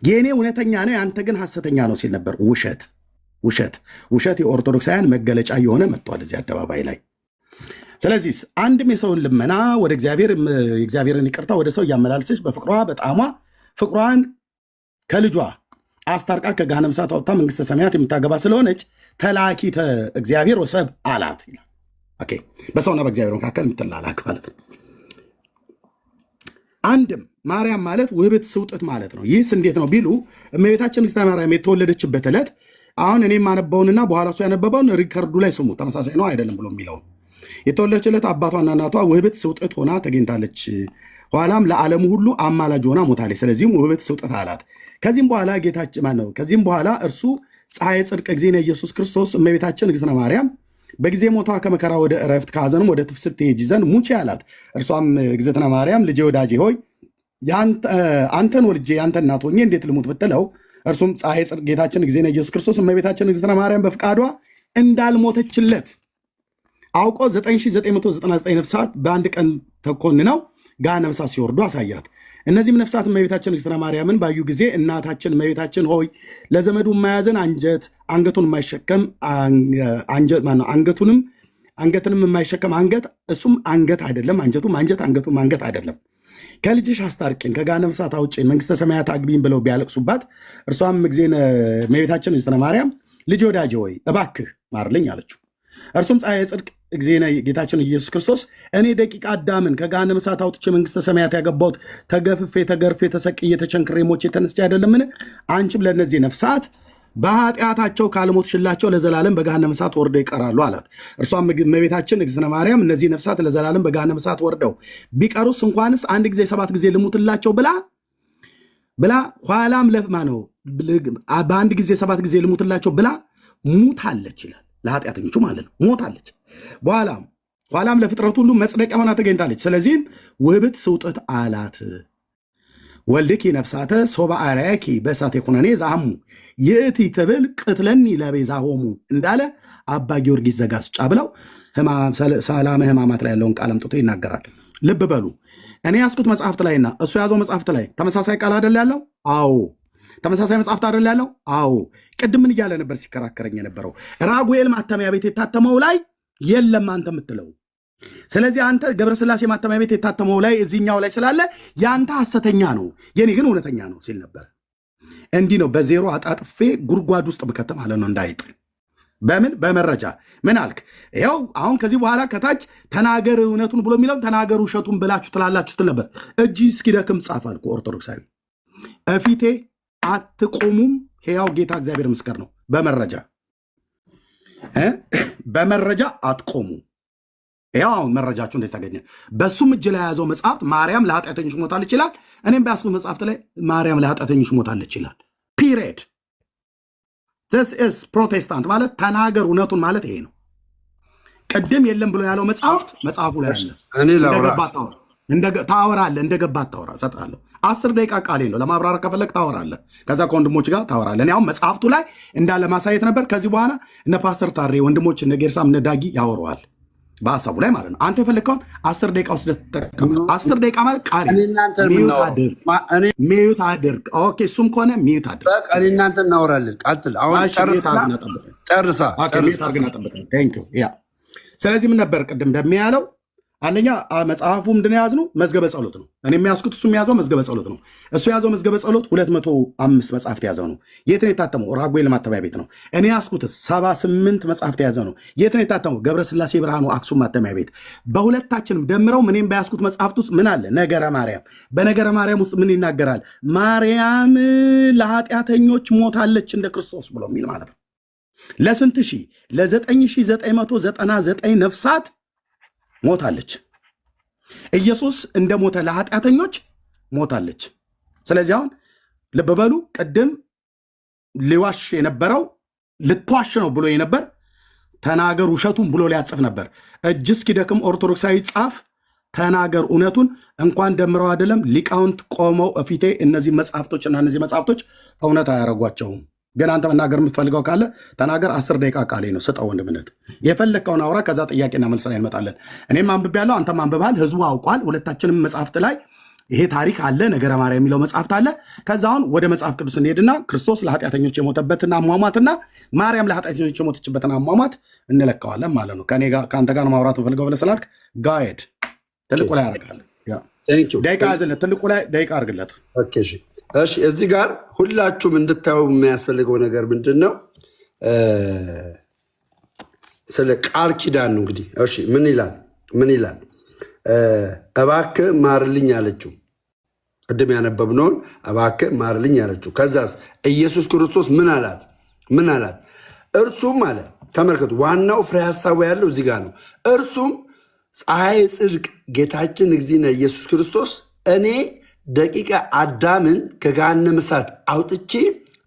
የእኔ እውነተኛ ነው ያንተ ግን ሐሰተኛ ነው ሲል ነበር። ውሸት የኦርቶዶክሳውያን መገለጫ የሆነ መጥቷል እዚህ አደባባይ ላይ። ስለዚህ አንድም የሰውን ልመና ወደ እግዚአብሔርን ይቅርታ ወደ ሰው እያመላለሰች በፍቅሯ በጣሟ ፍቅሯን ከልጇ አስታርቃ ከገሃነመ እሳት አውጥታ መንግሥተ ሰማያት የምታገባ ስለሆነች ተላኪተ እግዚአብሔር ወሰብ አላት ይላል። ኦኬ በሰውና በእግዚአብሔር መካከል የምትላላክ ማለት ነው። አንድም ማርያም ማለት ውህብት ስውጥት ማለት ነው። ይህስ እንዴት ነው ቢሉ እመቤታችን ንግሥተ ማርያም የተወለደችበት ዕለት አሁን እኔ የማነበውንና በኋላ እሱ ያነበበውን ሪከርዱ ላይ ስሙ። ተመሳሳይ ነው አይደለም ብሎ የሚለውን የተወለደች ዕለት አባቷና እናቷ ውህብት ስውጥት ሆና ተገኝታለች። ኋላም ለዓለሙ ሁሉ አማላጅ ሆና ሞታለች። ስለዚህም ውህብት ስውጥት አላት። ከዚህም በኋላ ጌታችን ማን ነው? ከዚህም በኋላ እርሱ ፀሐየ ጽድቅ እግዚእነ ኢየሱስ ክርስቶስ እመቤታችን ንግሥተ ማርያም በጊዜ ሞቷ ከመከራ ወደ ዕረፍት ከሐዘንም ወደ ትፍስሕት ትሄጂ ዘንድ ሙቼ አላት። እርሷም እግዝእትነ ማርያም ልጄ ወዳጄ ሆይ አንተን ወልጄ ያንተ እናት ሆኜ እንዴት ልሙት ብትለው፣ እርሱም ፀሐየ ጽድቅ ጌታችን እግዚእነ ኢየሱስ ክርስቶስ እመቤታችን ንግሥተ ማርያም በፍቃዷ እንዳልሞተችለት አውቆ 9999 ነፍሳት በአንድ ቀን ተኮንነው ገሃነመ እሳት ሲወርዱ አሳያት። እነዚህም ነፍሳት እመቤታችን እግዝእትነ ማርያምን ባዩ ጊዜ እናታችን እመቤታችን ሆይ ለዘመዱ የማያዘን አንገቱን የማይሸከም አንገትንም የማይሸከም አንገት፣ እሱም አንገት አይደለም፣ አንጀቱም አንጀት፣ አንገቱም አንገት አይደለም። ከልጅሽ አስታርቂን፣ ከገሃነመ እሳት አውጪን፣ መንግስተ ሰማያት አግቢን ብለው ቢያለቅሱባት፣ እርሷም እመቤታችን እግዝእትነ ማርያም ልጅ ወዳጄ ሆይ እባክህ ማርልኝ አለችው። እርሱም ፀሐየ ጽድቅ እግዚእነ ጌታችን ኢየሱስ ክርስቶስ እኔ ደቂቀ አዳምን ከገሃነመ እሳት አውጥቼ መንግስተ ሰማያት ያገባሁት ተገፍፌ ተገርፌ ተሰቅዬ ተቸንክሬ ሞቼ ተነስቼ አይደለምን? አንቺም ለእነዚህ ነፍሳት በኃጢአታቸው ካልሞትሽላቸው ለዘላለም በገሃነመ እሳት ወርደው ይቀራሉ አላት። እርሷም እመቤታችን እግዝእትነ ማርያም እነዚህ ነፍሳት ለዘላለም በገሃነመ እሳት ወርደው ቢቀሩስ እንኳንስ አንድ ጊዜ 7 ጊዜ ልሙትላቸው ብላ ኋላም ነው በአንድ ጊዜ 7 ጊዜ ልሙትላቸው ብላ ሙታለች ይላል። ለኃጢአተኞቹ ማለት ነው ሞታለች። ኋላም ለፍጥረት ሁሉ መጽደቂያ ሆና ተገኝታለች። ስለዚህም ውህብት ስውጥት አላት። ወልድኪ ነፍሳተ ሶበ አርአያኪ በእሳተ ኩነኔ ዛሃሙ ይእቲ ትብል ቅትለኒ ለቤዛሆሙ እንዳለ አባ ጊዮርጊስ ዘጋስጫ ብለው ሰላመ ሕማማት ላይ ያለውን ቃል አምጥቶ ይናገራል። ልብ በሉ እኔ ያዝኩት መጽሐፍት ላይና እሱ የያዘው መጽሐፍት ላይ ተመሳሳይ ቃል አይደል ያለው? አዎ። ተመሳሳይ መጽሐፍት አይደል ያለው? አዎ። ቅድም ምን እያለ ነበር ሲከራከረኝ የነበረው? ራጉኤል ማተሚያ ቤት የታተመው ላይ የለም አንተ የምትለው። ስለዚህ አንተ ገብረስላሴ ማተሚያ ቤት የታተመው ላይ እዚህኛው ላይ ስላለ ያንተ ሐሰተኛ ነው፣ የኔ ግን እውነተኛ ነው ሲል ነበር። እንዲህ ነው በዜሮ አጣጥፌ ጉድጓድ ውስጥ ብከተ ማለት ነው እንዳይጥ። በምን በመረጃ ምን አልክ? ይኸው አሁን ከዚህ በኋላ ከታች ተናገር እውነቱን ብሎ የሚለው ተናገር ውሸቱን ብላችሁ ትላላችሁ ስትል ነበር። እጅ እስኪደክም ጻፍ አልኩ። ኦርቶዶክሳዊ እፊቴ አትቆሙም። ሕያው ጌታ እግዚአብሔር ምስክር ነው። በመረጃ አትቆሙ። ያው አሁን መረጃችሁ እንዴት ታገኘ? በሱም እጅ ላይ የያዘው መጽሐፍት ማርያም ለኃጢአተኞች ሞታለች ይላል። እኔም በያዝኩት መጽሐፍት ላይ ማርያም ለኃጢአተኞች ሞታለች ይላል። ፒሪየድ። this is ፕሮቴስታንት ማለት ተናገር እውነቱን ማለት ይሄ ነው። ቅድም የለም ብሎ ያለው መጽሐፉ ላይ አለ። እኔ ታወራለህ፣ እንደገባ ታወራ እሰጥሃለሁ። 10 ደቂቃ ቃሌ ነው። ለማብራራት ከፈለግ ታወራለህ፣ ከዛ ከወንድሞች ጋር ታወራለህ። እኔ አሁን መጽሐፍቱ ላይ እንዳለ ማሳየት ነበር። ከዚህ በኋላ እነ ፓስተር ታሬ ወንድሞች እነ ጌርሳም እነ ዳጊ ያወረዋል በሀሳቡ ላይ ማለት ነው። አንተ የፈለግከውን 10 ደቂቃ ውስጥ ተጠቀም። 10 ደቂቃ ማለት ቃል ሚዩት አድርግ። ኦኬ፣ እሱም ከሆነ ሚዩት አድርግ። በቃ እኔ እናንተ እናወራለን። ቀጥል። አሁን ጨርሳ። ስለዚህ ምን ነበር ቅድም እንደሚያለው? አንደኛ መጽሐፉ ምንድን የያዝነው መዝገበ ጸሎት ነው። እኔ የሚያዝኩት እሱ የሚያዘው መዝገበ ጸሎት ነው። እሱ የያዘው መዝገበ ጸሎት 205 መጽሐፍት የያዘው ነው። የት ነው የታተመው? ራጉኤል ማተሚያ ቤት ነው። እኔ ያዝኩት 78 መጽሐፍት የያዘው ነው። የት ነው የታተመው? ገብረስላሴ ብርሃኑ አክሱም ማተሚያ ቤት። በሁለታችንም ደምረው እኔም በያዝኩት መጽሐፍት ውስጥ ምን አለ? ነገረ ማርያም። በነገረ ማርያም ውስጥ ምን ይናገራል? ማርያም ለኃጢአተኞች ሞታለች እንደ ክርስቶስ ብሎ የሚል ማለት ነው። ለስንት ሺህ? ለ9999 ነፍሳት ሞታለች። ኢየሱስ እንደ ሞተ ለኃጢአተኞች ሞታለች። ስለዚህ አሁን ልብ በሉ። ቅድም ሊዋሽ የነበረው ልትዋሽ ነው ብሎ የነበር ተናገር ውሸቱን ብሎ ሊያጽፍ ነበር። እጅ እስኪደክም ኦርቶዶክሳዊ ጻፍ፣ ተናገር እውነቱን። እንኳን ደምረው አይደለም ሊቃውንት ቆመው እፊቴ እነዚህ መጽሐፍቶችና እነዚህ መጽሐፍቶች እውነት አያረጓቸውም። ግን አንተ መናገር የምትፈልገው ካለ ተናገር። 10 ደቂቃ ቃሌ ነው፣ ስጠው ወንድምነት። የፈለግከውን አውራ፣ ከዛ ጥያቄና መልስ ላይ እንመጣለን። እኔም አንብቤያለሁ፣ አንተም አንብበሃል፣ ህዝቡ አውቋል። ሁለታችንም መጽሐፍት ላይ ይሄ ታሪክ አለ፣ ነገረ ማርያም የሚለው መጽሐፍት አለ። ከዛ አሁን ወደ መጽሐፍ ቅዱስ እንሄድና ክርስቶስ ለኃጢአተኞች የሞተበትን አሟሟትና ማርያም ለኃጢአተኞች የሞተችበትን አሟሟት እንለካዋለን ማለት ነው። ከአንተ ጋር ማውራት ፈልገው ብለህ ስላልክ ጋይድ ትልቁ ላይ ያደርጋል። ደቂቃ ያዝለት፣ ትልቁ ላይ ደቂቃ አድርግለት። እሺ፣ እዚህ ጋር ሁላችሁም እንድታዩ የሚያስፈልገው ነገር ምንድን ነው? ስለ ቃል ኪዳን ነው። እንግዲህ እሺ፣ ምን ይላል? እባክህ ማርልኝ አለችው። ቅድም ያነበብነውን እባክህ ማርልኝ አለችው። ከዛስ ኢየሱስ ክርስቶስ ምን አላት? እርሱም አለ፣ ተመልከቱ፣ ዋናው ፍሬ ሀሳቡ ያለው እዚህ ጋር ነው። እርሱም ፀሐይ ጽድቅ ጌታችን እግዚእነ ኢየሱስ ክርስቶስ እኔ ደቂቀ አዳምን ከገሃነመ እሳት አውጥቼ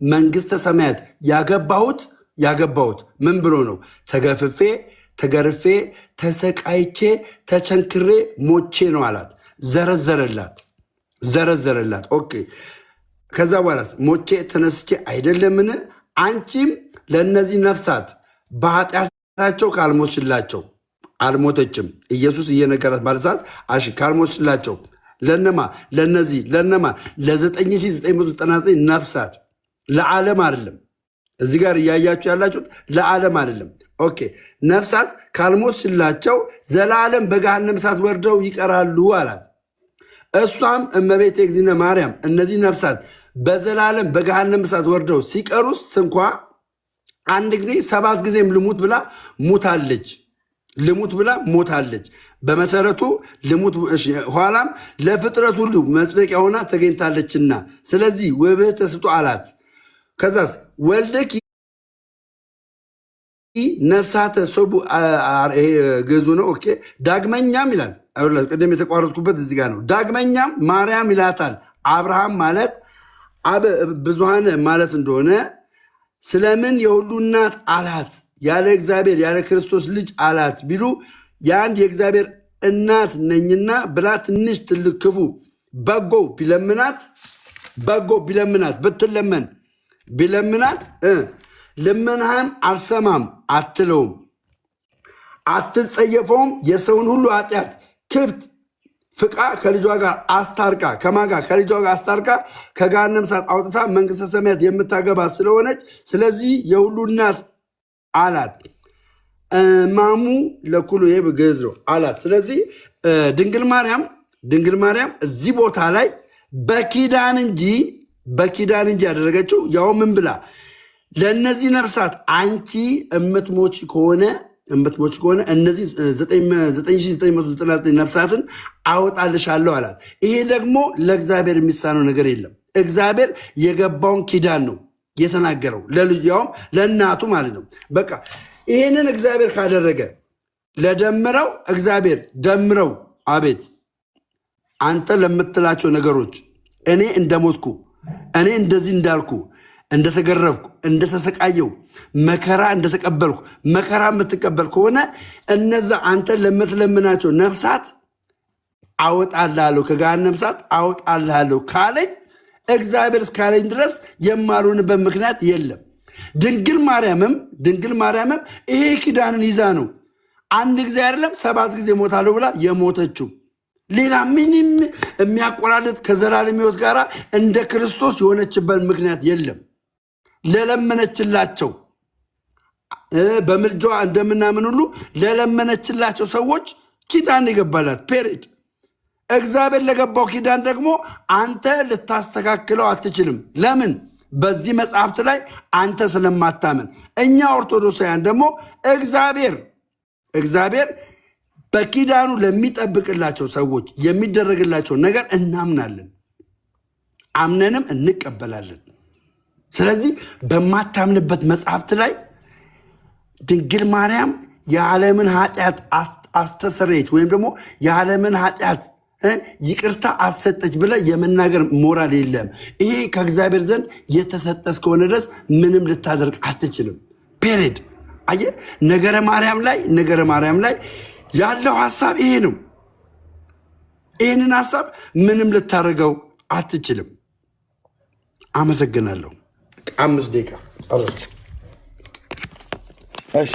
መንግስተ ሰማያት ያገባሁት ምን ብሎ ነው? ተገፍፌ ተገርፌ ተሰቃይቼ ተቸንክሬ ሞቼ ነው አላት። ዘረዘረላት። ኦኬ። ከዛ በኋላ ሞቼ ተነስቼ አይደለምን? አንቺም ለእነዚህ ነፍሳት በኃጢአታቸው ካልሞትሽላቸው፣ አልሞተችም። ኢየሱስ እየነገራት ማለት ሰዓት ካልሞትሽላቸው ለነማ ለነዚህ ለነማ ለ9999 ነፍሳት ለዓለም አይደለም። እዚህ ጋር እያያችሁ ያላችሁት ለዓለም አይደለም። ኦኬ ነፍሳት ካልሞትሽላቸው ዘላለም በገሃነመ እሳት ወርደው ይቀራሉ አላት። እሷም እመቤቴ እግዚእነ ማርያም እነዚህ ነፍሳት በዘላለም በገሃነመ እሳት ወርደው ሲቀሩስ እንኳ አንድ ጊዜ 7 ጊዜም ልሙት ብላ ሞታለች። በመሰረቱ ልሙት ኋላም ለፍጥረት ሁሉ መጽደቂያ ሆና ተገኝታለችና ስለዚህ ውብህት ተስጦ አላት። ከዛስ ወልደኪ ነፍሳተ ሰቡ ገዙ ነው። ኦኬ ዳግመኛም ይላል። ቅድም የተቋረጥኩበት እዚህ ጋር ነው። ዳግመኛም ማርያም ይላታል። አብርሃም ማለት ብዙሃን ማለት እንደሆነ ስለምን የሁሉ እናት አላት ያለ እግዚአብሔር ያለ ክርስቶስ ልጅ አላት ቢሉ የአንድ የእግዚአብሔር እናት ነኝና ብላ ትንሽ ትልቅ ክፉ በጎ ቢለምናት ልመናህን አልሰማም አትለውም፣ አትጸየፈውም። የሰውን ሁሉ ኃጢአት ክፍት ፍቃ ከልጇ ጋር አስታርቃ ከልጇ ጋር አስታርቃ ከገሃነመ እሳት አውጥታ መንግሥተ ሰማያት የምታገባ ስለሆነች ስለዚህ የሁሉ እናት አላት። ማሙ ለኩሉ ይሄ ግዕዝ ነው አላት። ስለዚህ ድንግል ማርያም እዚህ ቦታ ላይ በኪዳን እንጂ ያደረገችው ያው ምን ብላ ለእነዚህ ነፍሳት አንቺ እምትሞች ከሆነ እነዚህ 9999 ነፍሳትን አወጣልሻለሁ አላት። ይሄ ደግሞ ለእግዚአብሔር የሚሳነው ነገር የለም። እግዚአብሔር የገባውን ኪዳን ነው የተናገረው ለልጇም ለእናቱ ማለት ነው። በቃ ይህንን እግዚአብሔር ካደረገ ለደምረው እግዚአብሔር ደምረው አቤት አንተ ለምትላቸው ነገሮች እኔ እንደሞትኩ እኔ እንደዚህ እንዳልኩ እንደተገረፍኩ እንደተሰቃየው መከራ እንደተቀበልኩ መከራ የምትቀበል ከሆነ እነዛ አንተ ለምትለምናቸው ነፍሳት አወጣልሃለሁ ከገሃነመ እሳት አወጣልሃለሁ ካለኝ እግዚአብሔር እስካለኝ ድረስ የማልሆንበት ምክንያት የለም። ድንግል ማርያምም ይሄ ኪዳንን ይዛ ነው አንድ ጊዜ አይደለም 7 ጊዜ ሞታለሁ ብላ የሞተችው። ሌላ ምንም የሚያቆራርጥ ከዘላለም ሕይወት ጋር እንደ ክርስቶስ የሆነችበት ምክንያት የለም። ለለመነችላቸው በምልጃዋ እንደምናምን ሁሉ ለለመነችላቸው ሰዎች ኪዳን የገባላት ፔሬድ። እግዚአብሔር ለገባው ኪዳን ደግሞ አንተ ልታስተካክለው አትችልም። ለምን? በዚህ መጽሐፍት ላይ አንተ ስለማታመን። እኛ ኦርቶዶክሳውያን ደግሞ እግዚአብሔር በኪዳኑ ለሚጠብቅላቸው ሰዎች የሚደረግላቸው ነገር እናምናለን፣ አምነንም እንቀበላለን። ስለዚህ በማታምንበት መጽሐፍት ላይ ድንግል ማርያም የዓለምን ኃጢአት አስተሰረየች ወይም ደግሞ የዓለምን ኃጢአት ይቅርታ አሰጠች ብለ የመናገር ሞራል የለም። ይሄ ከእግዚአብሔር ዘንድ የተሰጠ እስከሆነ ድረስ ምንም ልታደርግ አትችልም። ፔሬድ። አየህ፣ ነገረ ማርያም ላይ ያለው ሀሳብ ይሄ ነው። ይህንን ሀሳብ ምንም ልታደርገው አትችልም። አመሰግናለሁ። 5 ደቂቃ ጨረስኩ። እሺ፣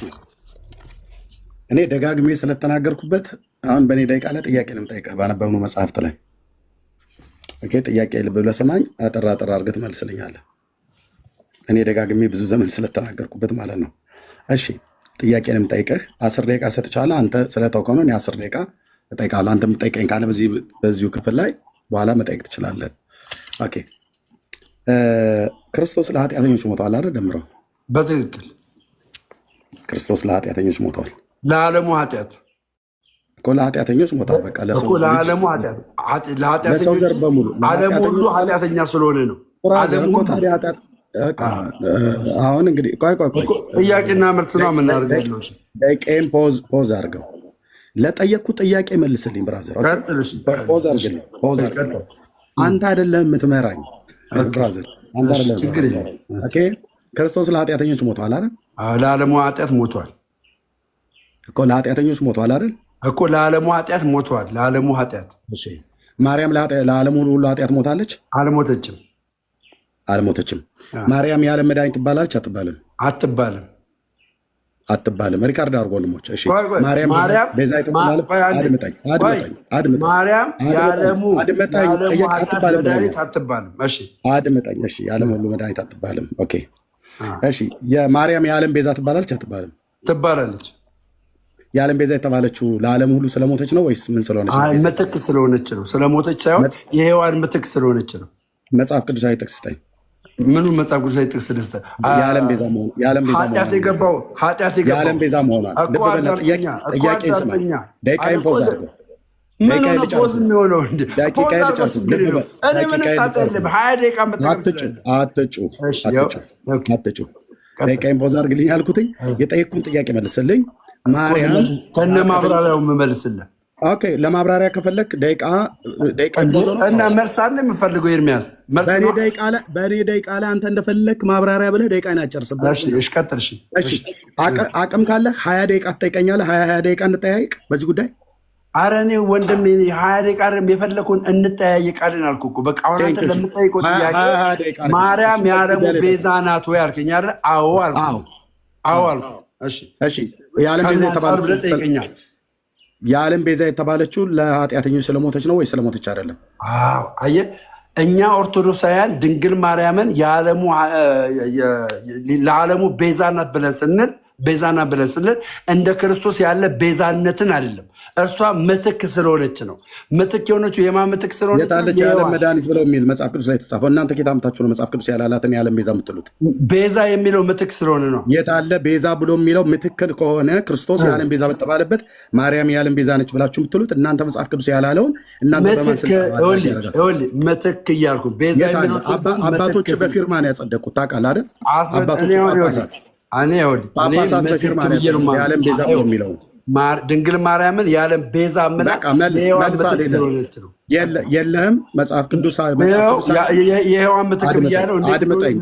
እኔ ደጋግሜ ስለተናገርኩበት አሁን በእኔ ደቂቃ ላይ ጥያቄ ነው የምጠይቀህ ባነበብነው መጽሐፍት ላይ። ኦኬ፣ ጥያቄ ልብ ብለህ ስማኝ፣ አጠራ አድርገህ ትመልስልኛለህ። እኔ ደጋግሜ ብዙ ዘመን ስለተናገርኩበት ማለት ነው። እሺ፣ ጥያቄ ነው የምጠይቀህ። 10 ደቂቃ ሰጥቻለሁ። አንተ ስለተውከው ነው። እኔ 10 ደቂቃ እጠይቃለሁ። አንተ የምጠይቀኝ ካለ በዚሁ ክፍል ላይ በኋላ መጠየቅ ትችላለህ። ኦኬ፣ ክርስቶስ ለኃጢአተኞች ሞተዋል አይደል? ደምረው በትክክል ክርስቶስ ለኃጢአተኞች ሞተዋል። ለዓለሙ ኃጢአት እኮ ለኃጢአተኞች ሞተዋል። በቃ ለዓለሙ ኃጢአት ለኃጢአተኞች ዓለም ሁሉ ኃጢአተኛ ስለሆነ ነው። ዓለም ሁሉ አሁን እንግዲህ ቆይ ጥያቄና መልስ ነው የምናደርገው። ደቂቃዬን ፖዝ አድርገው። ለጠየቅኩ ጥያቄ መልስልኝ ብራዘር። ፖዝ አድርግልኝ። አንተ አይደለም የምትመራኝ ብራዘር፣ አንተ አይደለም። ኦኬ፣ ክርስቶስ ለኃጢአተኞች ሞተዋል አይደል? ለዓለሙ ኃጢአት ሞተዋል እኮ። ለኃጢአተኞች ሞተዋል አይደል እኮ። ለዓለሙ ኃጢአት ሞተዋል። ለዓለሙ ኃጢአት። እሺ፣ ማርያም ለዓለሙ ሁሉ ኃጢአት ሞታለች? አልሞተችም። ማርያም የዓለም መድኃኒት ትባላለች? አትባልም? አትባልም። አትባልም። ሪካርድ አድርጎ ወንድሞች። እሺ ማርያም ቤዛ አትባልም። አድምጠኝ ማርያም የዓለሙ መድኃኒት አትባልም። እሺ አድምጠኝ። እሺ የዓለም ሁሉ መድኃኒት አትባልም። ኦኬ እሺ የማርያም የዓለም ቤዛ ትባላለች አትባልም? ትባላለች። የዓለም ቤዛ የተባለችው ለዓለም ሁሉ ስለሞተች ነው ወይስ ምን ስለሆነች? ምትክ ስለሆነች ነው። ስለሞተች ሳይሆን የሔዋን ምትክ ስለሆነች ነው። መጽሐፍ ቅዱሳዊ ጥቅስ ስጠኝ። ምኑ መጽሐፍ ቅዱሳዊ ጥቅስ ደስተ የዓለም ቤዛ መሆኑ ኃጢአት የገባው የዓለም ቤዛ መሆኗል። ልብ በልና ጥያቄ ስማ። ደቂቃዬን ፖዝ አድርገው። ደቂቃዬን ልጨርስ። አትጩ። ደቂቃዬን ፖዝ አድርግልኝ አልኩትኝ። የጠየቅኩን ጥያቄ መልስልኝ። ማርያም ከነ ማብራሪያው የምመልስልህ። ኦኬ ለማብራሪያ ከፈለክ ደቂቃ እና መልስ አለ የምፈልገው ኤርሚያስ በእኔ ደቂቃ ላይ አንተ እንደፈለክ ማብራሪያ ብለህ ደቂቃን አጨርስበት። አቅም ካለህ 20 ደቂቃ ትጠይቀኛለህ። 20 ደቂቃ እንጠያይቅ በዚህ ጉዳይ። ኧረ እኔ ወንድም 20 ደቂቃ የፈለኩን እንጠያይቃለን አልኩ እኮ። በቃ አሁን አንተ ለምጠይቀው ጥያቄ ማርያም የዓለሙ ቤዛ ናት ወይ አልከኝ አይደል? አዎ አልኩ። እሺ የዓለም ቤዛ የተባለችው ለኃጢአተኞች ስለሞተች ነው ወይ ስለሞተች አይደለም? አየህ፣ እኛ ኦርቶዶክሳውያን ድንግል ማርያምን ለዓለሙ ቤዛ ናት ብለን ስንል እንደ ክርስቶስ ያለ ቤዛነትን አይደለም። እርሷ ምትክ ስለሆነች ነው። ምትክ የሆነችው የማን ምትክ ስለሆነች? የታለች የዓለም መድኃኒት ብለው የሚል መጽሐፍ ቅዱስ ላይ የተጻፈው? እናንተ ኬታ አምጥታችሁ ነው መጽሐፍ ቅዱስ ያላላትን የዓለም ቤዛ የምትሉት? ቤዛ የሚለው ምትክ ስለሆነ ነው። የታለ ቤዛ ብሎ የሚለው ምትክል ከሆነ ክርስቶስ የዓለም ቤዛ በተባለበት ማርያም የዓለም ቤዛ ነች ብላችሁ የምትሉት እናንተ መጽሐፍ ቅዱስ ያላለውን ምትክ እያልኩ ቤዛ የሚለው አባቶች በፊርማ ነው ያጸደቁት። ታውቃለህ አይደል? አባቶች ጳጳሳት በፊርማ ነው የዓለም ቤዛ ብሎ የሚለው ድንግል ማርያምን የዓለም ቤዛ የለህም። መጽሐፍ ቅዱስ የሔዋን ምትክ ብያለሁ። አድምጠኝ፣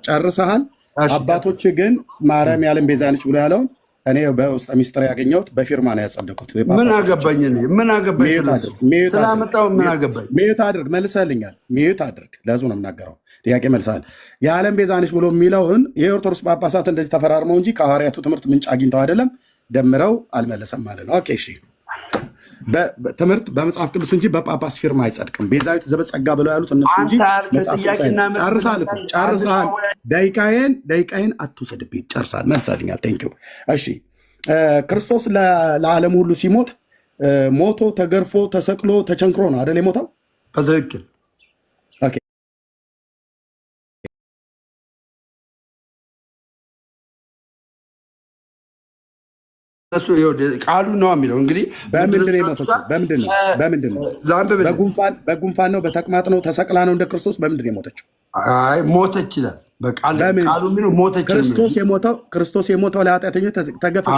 ጨርሰሃል። አባቶች ግን ማርያም የዓለም ቤዛ ነች ብሎ ያለውን እኔ በውስጠ ሚስጥር ያገኘሁት በፊርማ ነው ያጸደቁት። ምን አገባኝ? ስላመጣው ምን አገባኝ? ሚዩት አድርግ። መልሰልኛል። ሚዩት አድርግ። ለህዝቡ ነው የምናገረው። ጥያቄ መልሳል። የዓለም ቤዛ ነች ብሎ የሚለውን የኦርቶዶክስ ጳጳሳት እንደዚህ ተፈራርመው እንጂ ከሐዋርያቱ ትምህርት ምንጭ አግኝተው አይደለም። ደምረው አልመለሰም ማለት ነው። ኦኬ እሺ። ትምህርት በመጽሐፍ ቅዱስ እንጂ በጳጳስ ፊርማ አይጸድቅም። ቤዛዊት ዘበጸጋ ብለው ያሉት እነሱ እንጂ ጨርሰሃል። ደቂቃዬን አትውሰድብኝ። ጨርሰሃል። መልሰልኛል። ቴንኪው። እሺ ክርስቶስ ለዓለም ሁሉ ሲሞት ሞቶ ተገርፎ ተሰቅሎ ተቸንክሮ ነው አይደል የሞተው? በትክክል ቃሉ ነው የሚለው። እንግዲህ በምንድን ነው? በጉንፋን ነው? በተቅማጥ ነው? ተሰቅላ ነው? እንደ ክርስቶስ በምንድን ነው የሞተችው? ሞተች ይላል በቃሉ የሚለው ሞተች። ክርስቶስ የሞተው ለኃጢአተኞች ተገፈች።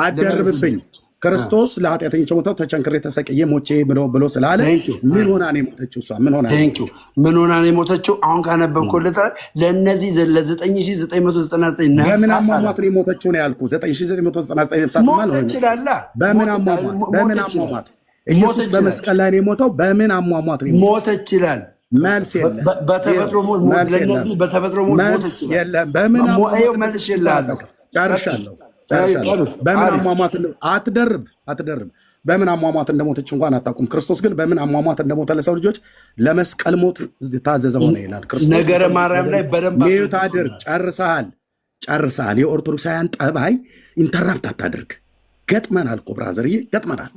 አደርብብኝ። ክርስቶስ ለኃጢአተኞች የሞተው ተቸንክሬ ተሰቅዬ ሞቼ ብሎ ስላለ ምን ሆና ነው የሞተችው? እሷ ምን ሆና ነው የሞተችው? አሁን ካነበብኩልህ ለእነዚህ ለ9999 በምን አሟሟት ነው የሞተችው ነው ያልኩህ። 9999 ነፍሳት በምን አሟሟት? ኢየሱስ በመስቀል ላይ ነው የሞተው። በምን አሟሟት ነው ሞተች ይላል? መልስ የለም። በተፈጥሮ ሞት ሞተች ይላል። በምን መልስ የለህም። ጨርሻለሁ። በምን አሟሟት አትደርብ። በምን አሟሟት እንደሞተች እንኳን አታውቁም። ክርስቶስ ግን በምን አሟሟት እንደሞተ ለሰው ልጆች ለመስቀል ሞት ታዘዘ ሆነ ይላል። ነገረ ማርያም ላይ በደንብ ሚዩት አድርግ። ጨርሰሃል። የኦርቶዶክሳውያን ጠባይ ኢንተራፕት አታድርግ። ገጥመናል እኮ ብራዘርዬ፣ ገጥመናል።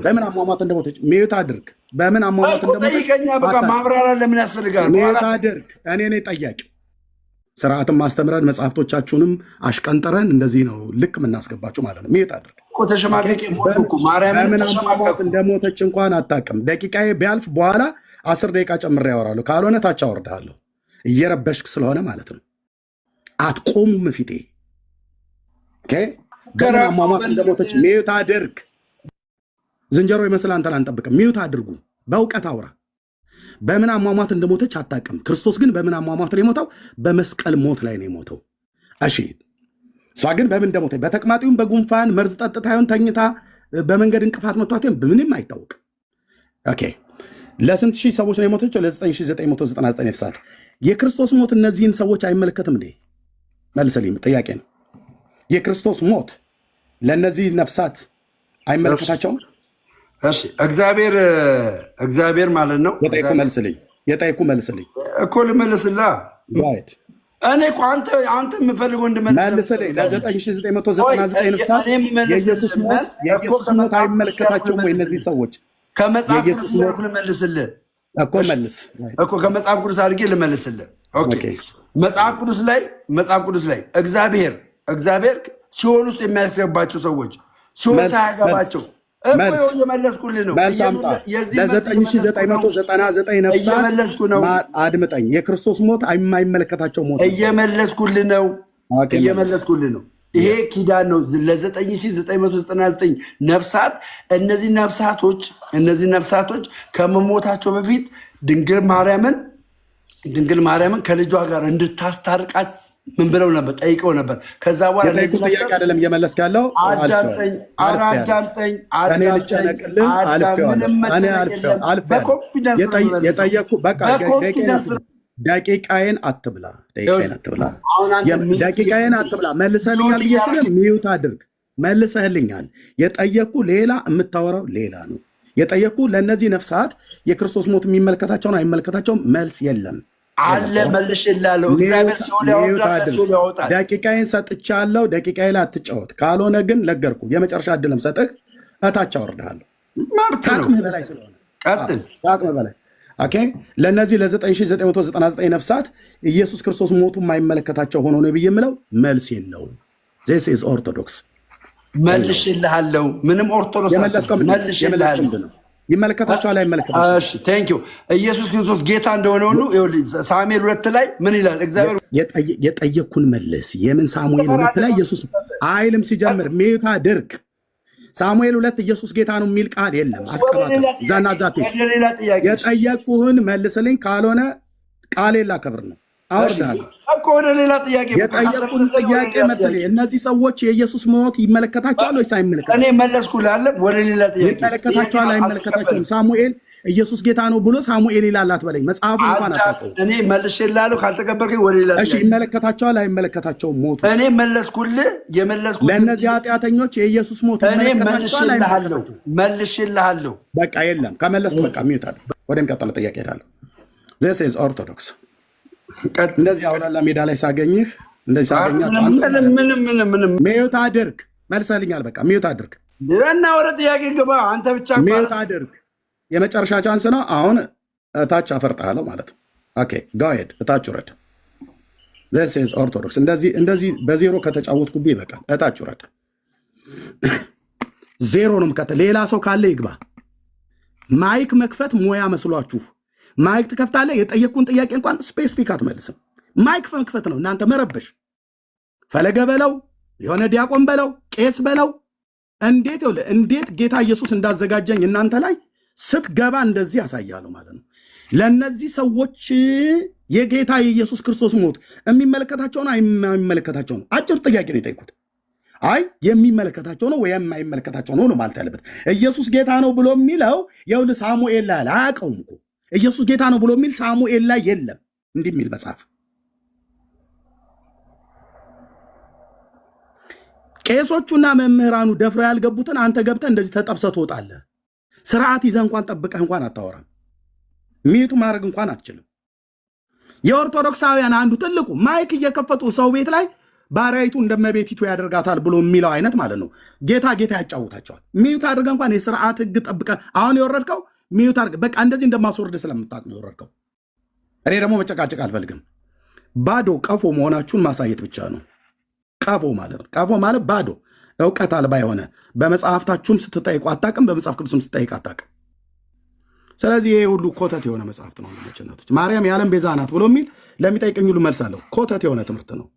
በምን አሟሟት እንደሞተች ሚዩት አድርግ። በምን አሟሟት እንደሞተች ማብራሪያ ለምን ያስፈልጋል? ሚዩት አድርግ። እኔ ነኝ ጠያቂው። ስርዓትን ማስተምረን መጽሐፍቶቻችሁንም አሽቀንጥረን እንደዚህ ነው ልክ የምናስገባችሁ ማለት ነው። ሚዩት አድርግ። በምን አሟሟት እንደሞተች እንኳን አታውቅም። ደቂቃዬ ቢያልፍ በኋላ 10 ደቂቃ ጨምሬ ያወራለሁ። ካልሆነ ታች አወርድሃለሁ። እየረበሽክ ስለሆነ ማለት ነው። አትቆሙም ፊቴ። በምን አሟሟት እንደሞተች ሚዩት አድርግ። ዝንጀሮ ይመስል አንተን አንጠብቅም። ሚዩት አድርጉ። በእውቀት አውራ። በምን አሟሟት እንደሞተች አታውቅም። ክርስቶስ ግን በምን አሟሟት ነው የሞተው? በመስቀል ሞት ላይ ነው የሞተው። እሺ እሷ ግን በምን እንደሞተች በተቅማጢውም በጉንፋን መርዝ ጠጥታ ይሆን ተኝታ በመንገድ እንቅፋት መቷት ምንም አይታወቅም። ኦኬ ለስንት ሺህ ሰዎች ነው የሞተችው? ለ9999 ነፍሳት። የክርስቶስ ሞት እነዚህን ሰዎች አይመለከትም እንዴ? መልስልኝ። ጥያቄ ነው። የክርስቶስ ሞት ለእነዚህ ነፍሳት አይመለከታቸውም? እሺ እግዚአብሔር ማለት ነው። የጠየኩ መልስልኝ እኮ ልመልስላ። እኔ እኮ አንተ የምፈልገው መልስልኝ። ለ9999 ነፍሳት የኢየሱስ ሞት አይመለከታቸውም ወይ? እነዚህ ሰዎች ከመጽሐፍ ቅዱስ ልመልስልህ እኮ ከመጽሐፍ ቅዱስ አድርጌ ልመልስልህ። መጽሐፍ ቅዱስ ላይ እግዚአብሔር ሲኦል ውስጥ የሚያስገባቸው ሰዎች ሲኦል ሳያገባቸው የመለስኩልህ ነው። ለ9999 ነፍሳት አድምጠኝ። የክርስቶስ ሞት የማይመለከታቸው ሞት እየመለስኩልህ ነው። ይሄ ኪዳን ነው ለ9999 ነፍሳት። እነዚህ ነፍሳቶች ከመሞታቸው በፊት ድንግል ማርያምን ከልጇ ጋር እንድታስታርቃት ምን ብለው ነበር? ጠይቀው ነበር። ከዛ በኋላ ጥያቄ አይደለም እየመለስክ ያለው። አዳምጠኝ። ደቂቃዬን አትብላ። መልሰህልኛል ብዬ ስለ ሚዩት አድርግ። መልሰህልኛል። የጠየኩ ሌላ የምታወራው ሌላ ነው። የጠየኩ ለእነዚህ ነፍሳት የክርስቶስ ሞት የሚመለከታቸውን አይመለከታቸውም? መልስ የለም አለ። መልሽላለሁ። እግዚአብሔር ሲኦል ያወጣል። ደቂቃዬን ሰጥቻለሁ። ደቂቃዬ ላይ አትጫወት። ካልሆነ ግን ነገርኩ። የመጨረሻ እድልም ሰጥህ እታች አወርድሃለሁ። ከአቅምህ በላይ ስለሆነ ቀጥል። ከአቅምህ በላይ ለእነዚህ ለ9999 ነፍሳት ኢየሱስ ክርስቶስ ሞቱ የማይመለከታቸው ሆኖ ነው ብዬ የምለው መልስ የለውም። ዚስ ኢዝ ኦርቶዶክስ። መልሽልሃለሁ። ምንም ኦርቶዶክስ ይመለከታቸዋል አይመለከታቸውም? ኢየሱስ ክርስቶስ ጌታ እንደሆነ ሁሉ ሳሙኤል 2 ላይ ምን ይላል? እግዚአብሔር የጠየኩን መልስ። የምን ሳሙኤል 2 ላይ ኢየሱስ አይልም ሲጀምር ሜታ ድርግ ሳሙኤል 2 ኢየሱስ ጌታ ነው የሚል ቃል የለም። ዛናዛቴ የጠየኩህን መልስልኝ። ካልሆነ ቃሌን ላከብር ነው። አወርድሃለሁ እኮ ወደ ሌላ ጥያቄ። የጠየቁን ጥያቄ መልስልኝ። እነዚህ ሰዎች የኢየሱስ ሞት ይመለከታቸዋል ወይስ አይመለከታቸውም? እኔ መለስኩልህ። ወደ ሌላ ጥያቄ ይመለከታቸዋል አይመለከታቸውም? ሳሙኤል ኢየሱስ ጌታ ነው ብሎ ሳሙኤል ይላል አትበለኝ። መጽሐፉ እንኳን አታውቀው። እኔ መልሼልሃለሁ። ካልተቀበልከኝ ወደ ሌላ ጥያቄ። እሺ ይመለከታቸዋል አይመለከታቸውም? ሞቱ እኔ መለስኩልህ። ለእነዚህ ኃጢአተኞች የኢየሱስ ሞት ይመለከታቸዋል አይመለከታቸውም? መልሼልሃለሁ። በቃ የለም። ከመለስኩ በቃ ሚውት አለ። ወደሚቀጥለው ጥያቄ እሄዳለሁ። ዚስ ኢዝ ኦርቶዶክስ። እንደዚህ አውላላ ሜዳ ላይ ሳገኝህ እንደዚህ ሳገኛቸው ሚውት አድርግ። መልሰልኛል። በቃ ሚውት አድርግ እና ወደ ጥያቄ ግባ። አንተ ብቻ ሚውት አድርግ። የመጨረሻ ቻንስ ነው። አሁን እታች አፈርጣለሁ ማለት ነው። ኦኬ ጎ ሄድ፣ እታች ውረድ። ዚስ ኢዝ ኦርቶዶክስ። እንደዚህ በዜሮ ከተጫወትኩብህ ይበቃል። እታች ውረድ። ዜሮ ነው የምከተል። ሌላ ሰው ካለ ይግባ። ማይክ መክፈት ሙያ መስሏችሁ ማይክ ትከፍታለህ። የጠየቅኩን ጥያቄ እንኳን ስፔሲፊክ አትመልስም። ማይክ መክፈት ነው እናንተ መረበሽ። ፈለገ በለው የሆነ ዲያቆን በለው ቄስ በለው። እንዴት ጌታ ኢየሱስ እንዳዘጋጀኝ እናንተ ላይ ስትገባ እንደዚህ ያሳያሉ ማለት ነው። ለእነዚህ ሰዎች የጌታ የኢየሱስ ክርስቶስ ሞት የሚመለከታቸው ነው አይመለከታቸው ነው? አጭር ጥያቄ ነው የጠየኩት። አይ የሚመለከታቸው ነው ወይ የማይመለከታቸው ነው ማለት ያለበት። ኢየሱስ ጌታ ነው ብሎ የሚለው ይኸውልህ ሳሙኤል ላይ አያውቀውም እኮ። ኢየሱስ ጌታ ነው ብሎ የሚል ሳሙኤል ላይ የለም እንዲህ የሚል መጽሐፍ። ቄሶቹና መምህራኑ ደፍረው ያልገቡትን አንተ ገብተህ እንደዚህ ተጠብሰህ ትወጣለህ። ስርዓት ይዘህ እንኳን ጠብቀህ እንኳን አታወራም። ሚቱ ማድረግ እንኳን አትችልም። የኦርቶዶክሳውያን አንዱ ትልቁ ማይክ እየከፈቱ ሰው ቤት ላይ ባሪያይቱ እንደመቤቲቱ ያደርጋታል ብሎ የሚለው አይነት ማለት ነው። ጌታ ያጫውታቸዋል። ሚዩት አድርገህ እንኳን የስርዓት ህግ ጠብቀህ አሁን የወረድከው ሚዩት አድርገህ በቃ እንደዚህ እንደማስወርድ ስለምታውቅ ነው የወረድከው። እኔ ደግሞ መጨቃጨቅ አልፈልግም። ባዶ ቀፎ መሆናችሁን ማሳየት ብቻ ነው። ቀፎ ማለት ነው። ቀፎ ማለት ባዶ እውቀት አልባ የሆነ በመጽሐፍታችሁም ስትጠይቁ አታውቅም፣ በመጽሐፍ ቅዱስም ስትጠይቅ አታውቅም። ስለዚህ ይሄ ሁሉ ኮተት የሆነ መጽሐፍት ነው። ወንድሞችናቶች ማርያም የዓለም ቤዛ ናት ብሎ የሚል ለሚጠይቀኝ ሁሉ መልሳለሁ። ኮተት የሆነ ትምህርት ነው።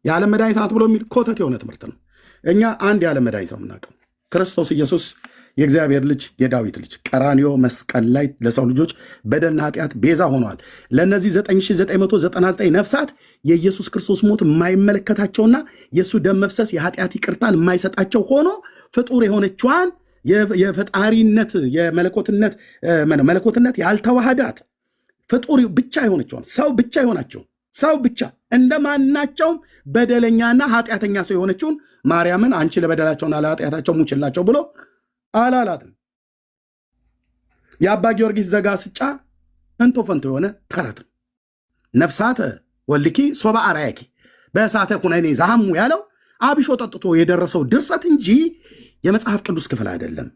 የዓለም መድኃኒት ናት ብሎ የሚል ኮተት የሆነ ትምህርት ነው። እኛ አንድ የዓለም መድኃኒት ነው የምናውቀው፣ ክርስቶስ ኢየሱስ የእግዚአብሔር ልጅ የዳዊት ልጅ ቀራንዮ መስቀል ላይ ለሰው ልጆች በደልና ኃጢአት ቤዛ ሆኗል። ለእነዚህ 9999 ነፍሳት የኢየሱስ ክርስቶስ ሞት የማይመለከታቸውና የእሱ ደም መፍሰስ የኃጢአት ይቅርታን የማይሰጣቸው ሆኖ ፍጡር የሆነችዋን የፈጣሪነት የመለኮትነት ያልተዋሃዳት ፍጡር ብቻ የሆነችዋን ሰው ብቻ የሆናቸው ሰው ብቻ እንደማናቸውም በደለኛና ኃጢአተኛ ሰው የሆነችውን ማርያምን አንቺ ለበደላቸውና ለኃጢአታቸው ሙችላቸው ብሎ አላላትም። የአባ ጊዮርጊስ ዘጋስጫ እንቶ ፈንቶ የሆነ ተረት ነው። ነፍሳተ ወልኪ ሶባ አራያኪ በእሳተ ኩነኔ ዛሃሙ ያለው አብሾ ጠጥቶ የደረሰው ድርሰት እንጂ የመጽሐፍ ቅዱስ ክፍል አይደለም።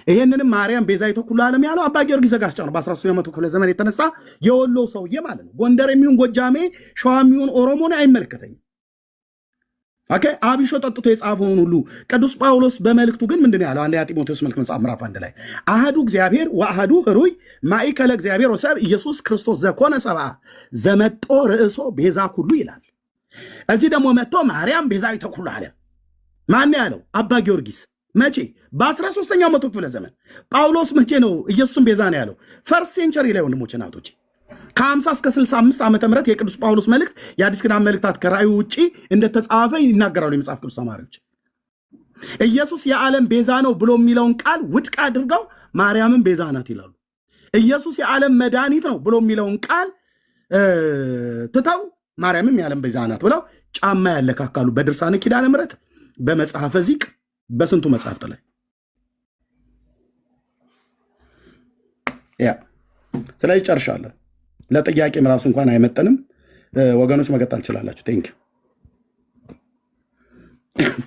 ይሄንንም ማርያም ቤዛዊተ ኩሉ ዓለም ያለው አባ ጊዮርጊስ ዘጋስጫ ነው። በ13ኛው መቶ ክፍለ ዘመን የተነሳ የወሎ ሰውዬ ማለት ነው። ጎንደር የሚሆን ጎጃሜ፣ ሸዋ የሚሆን ኦሮሞን አይመለከተኝም። ኦኬ አብሾ ጠጥቶ የጻፈውን ሁሉ ቅዱስ ጳውሎስ በመልእክቱ ግን ምንድን ያለው? አንደኛ ጢሞቴዎስ መልእክት መጽሐፍ ምዕራፍ 1 ላይ አሐዱ እግዚአብሔር ወአሐዱ ኅሩይ ማእከለ እግዚአብሔር ወሰብ ኢየሱስ ክርስቶስ ዘኮነ ሰብአ ዘመጦ ርእሶ ቤዛ ኩሉ ይላል። እዚህ ደግሞ መጥቶ ማርያም ቤዛዊተ ኩሉ ዓለም ማን ያለው? አባ ጊዮርጊስ። መቼ? በ13ኛው መቶ ክፍለ ዘመን። ጳውሎስ መቼ ነው ኢየሱስን ቤዛ ነው ያለው? ፈርስት ሴንቸሪ ላይ ወንድሞች እናቶች፣ ከ50 እስከ 65 ዓመተ ምህረት የቅዱስ ጳውሎስ መልእክት የአዲስ ኪዳን መልእክታት ከራእዩ ውጪ እንደተጻፈ ይናገራሉ የመጽሐፍ ቅዱስ ተማሪዎች። ኢየሱስ የዓለም ቤዛ ነው ብሎ የሚለውን ቃል ውድቅ አድርገው ማርያምን ቤዛ ናት ይላሉ። ኢየሱስ የዓለም መድኃኒት ነው ብሎ የሚለውን ቃል ትተው ማርያምም የዓለም ቤዛ ናት ብለው ጫማ ያለካካሉ። በድርሳነ ኪዳነ ምሕረት፣ በመጽሐፈ ዚቅ፣ በስንቱ መጽሐፍት ላይ ያ። ስለዚህ ጨርሻለሁ። ለጥያቄም ራሱ እንኳን አይመጠንም። ወገኖች መቀጠል ትችላላችሁ። ቴንክ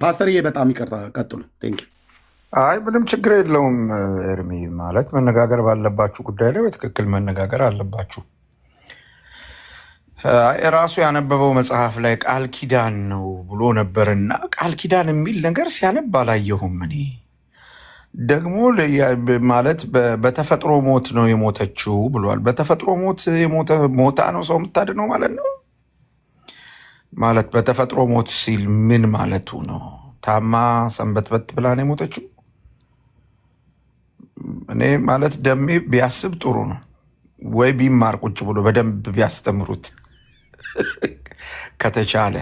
ፓስተርዬ፣ በጣም ይቅርታ፣ ቀጥሉ። ቴንክ አይ ምንም ችግር የለውም ኤርሚ። ማለት መነጋገር ባለባችሁ ጉዳይ ላይ በትክክል መነጋገር አለባችሁ። ራሱ ያነበበው መጽሐፍ ላይ ቃል ኪዳን ነው ብሎ ነበርና ቃል ኪዳን የሚል ነገር ሲያነብ አላየሁም። እኔ ደግሞ ማለት በተፈጥሮ ሞት ነው የሞተችው ብሏል። በተፈጥሮ ሞት ሞታ ነው ሰው የምታድነው ማለት ነው። ማለት በተፈጥሮ ሞት ሲል ምን ማለቱ ነው? ታማ ሰንበትበት ብላ ነው የሞተችው? እኔ ማለት ደሜ ቢያስብ ጥሩ ነው ወይ ቢማር ቁጭ ብሎ በደንብ ቢያስተምሩት ከተቻለ፣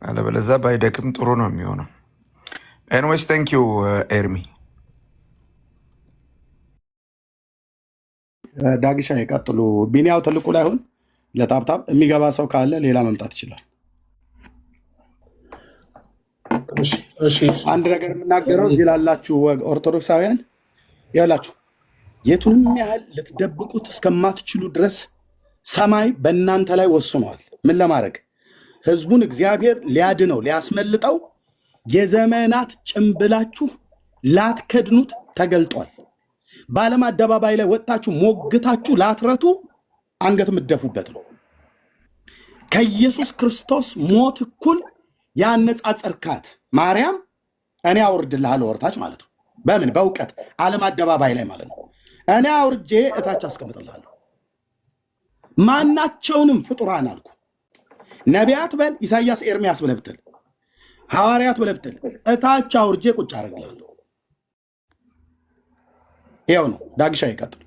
አለበለዚያ ባይደክም ጥሩ ነው የሚሆነው። ኤንዌይስ ቴንክ ዩ ኤርሚ። ዳግሻ ይቀጥሉ። ቢኒያው ትልቁ ላይ ሁን። ለታብታብ የሚገባ ሰው ካለ ሌላ መምጣት ይችላል። አንድ ነገር የምናገረው እዚህ ላላችሁ ኦርቶዶክሳውያን ያላችሁ የቱንም ያህል ልትደብቁት እስከማትችሉ ድረስ ሰማይ በእናንተ ላይ ወስኗል። ምን ለማድረግ? ህዝቡን እግዚአብሔር ሊያድነው ሊያስመልጠው የዘመናት ጭንብላችሁ ላትከድኑት ተገልጧል። በዓለም አደባባይ ላይ ወጥታችሁ ሞግታችሁ ላትረቱ አንገት የምትደፉበት ነው። ከኢየሱስ ክርስቶስ ሞት እኩል ያነጻጸርካት ማርያም እኔ አውርድልሃለሁ ወርታች ማለት ነው። በምን? በእውቀት ዓለም አደባባይ ላይ ማለት ነው። እኔ አውርጄ እታች አስቀምጥልሃለሁ። ማናቸውንም ፍጡራን አልኩ። ነቢያት በል፣ ኢሳይያስ ኤርሚያስ ብለህ ብትል፣ ሐዋርያት ብለህ ብትል እታች አውርጄ ቁጭ አደርግልሃለሁ። ይኸው ነው። ዳግሻ ይቀጥል።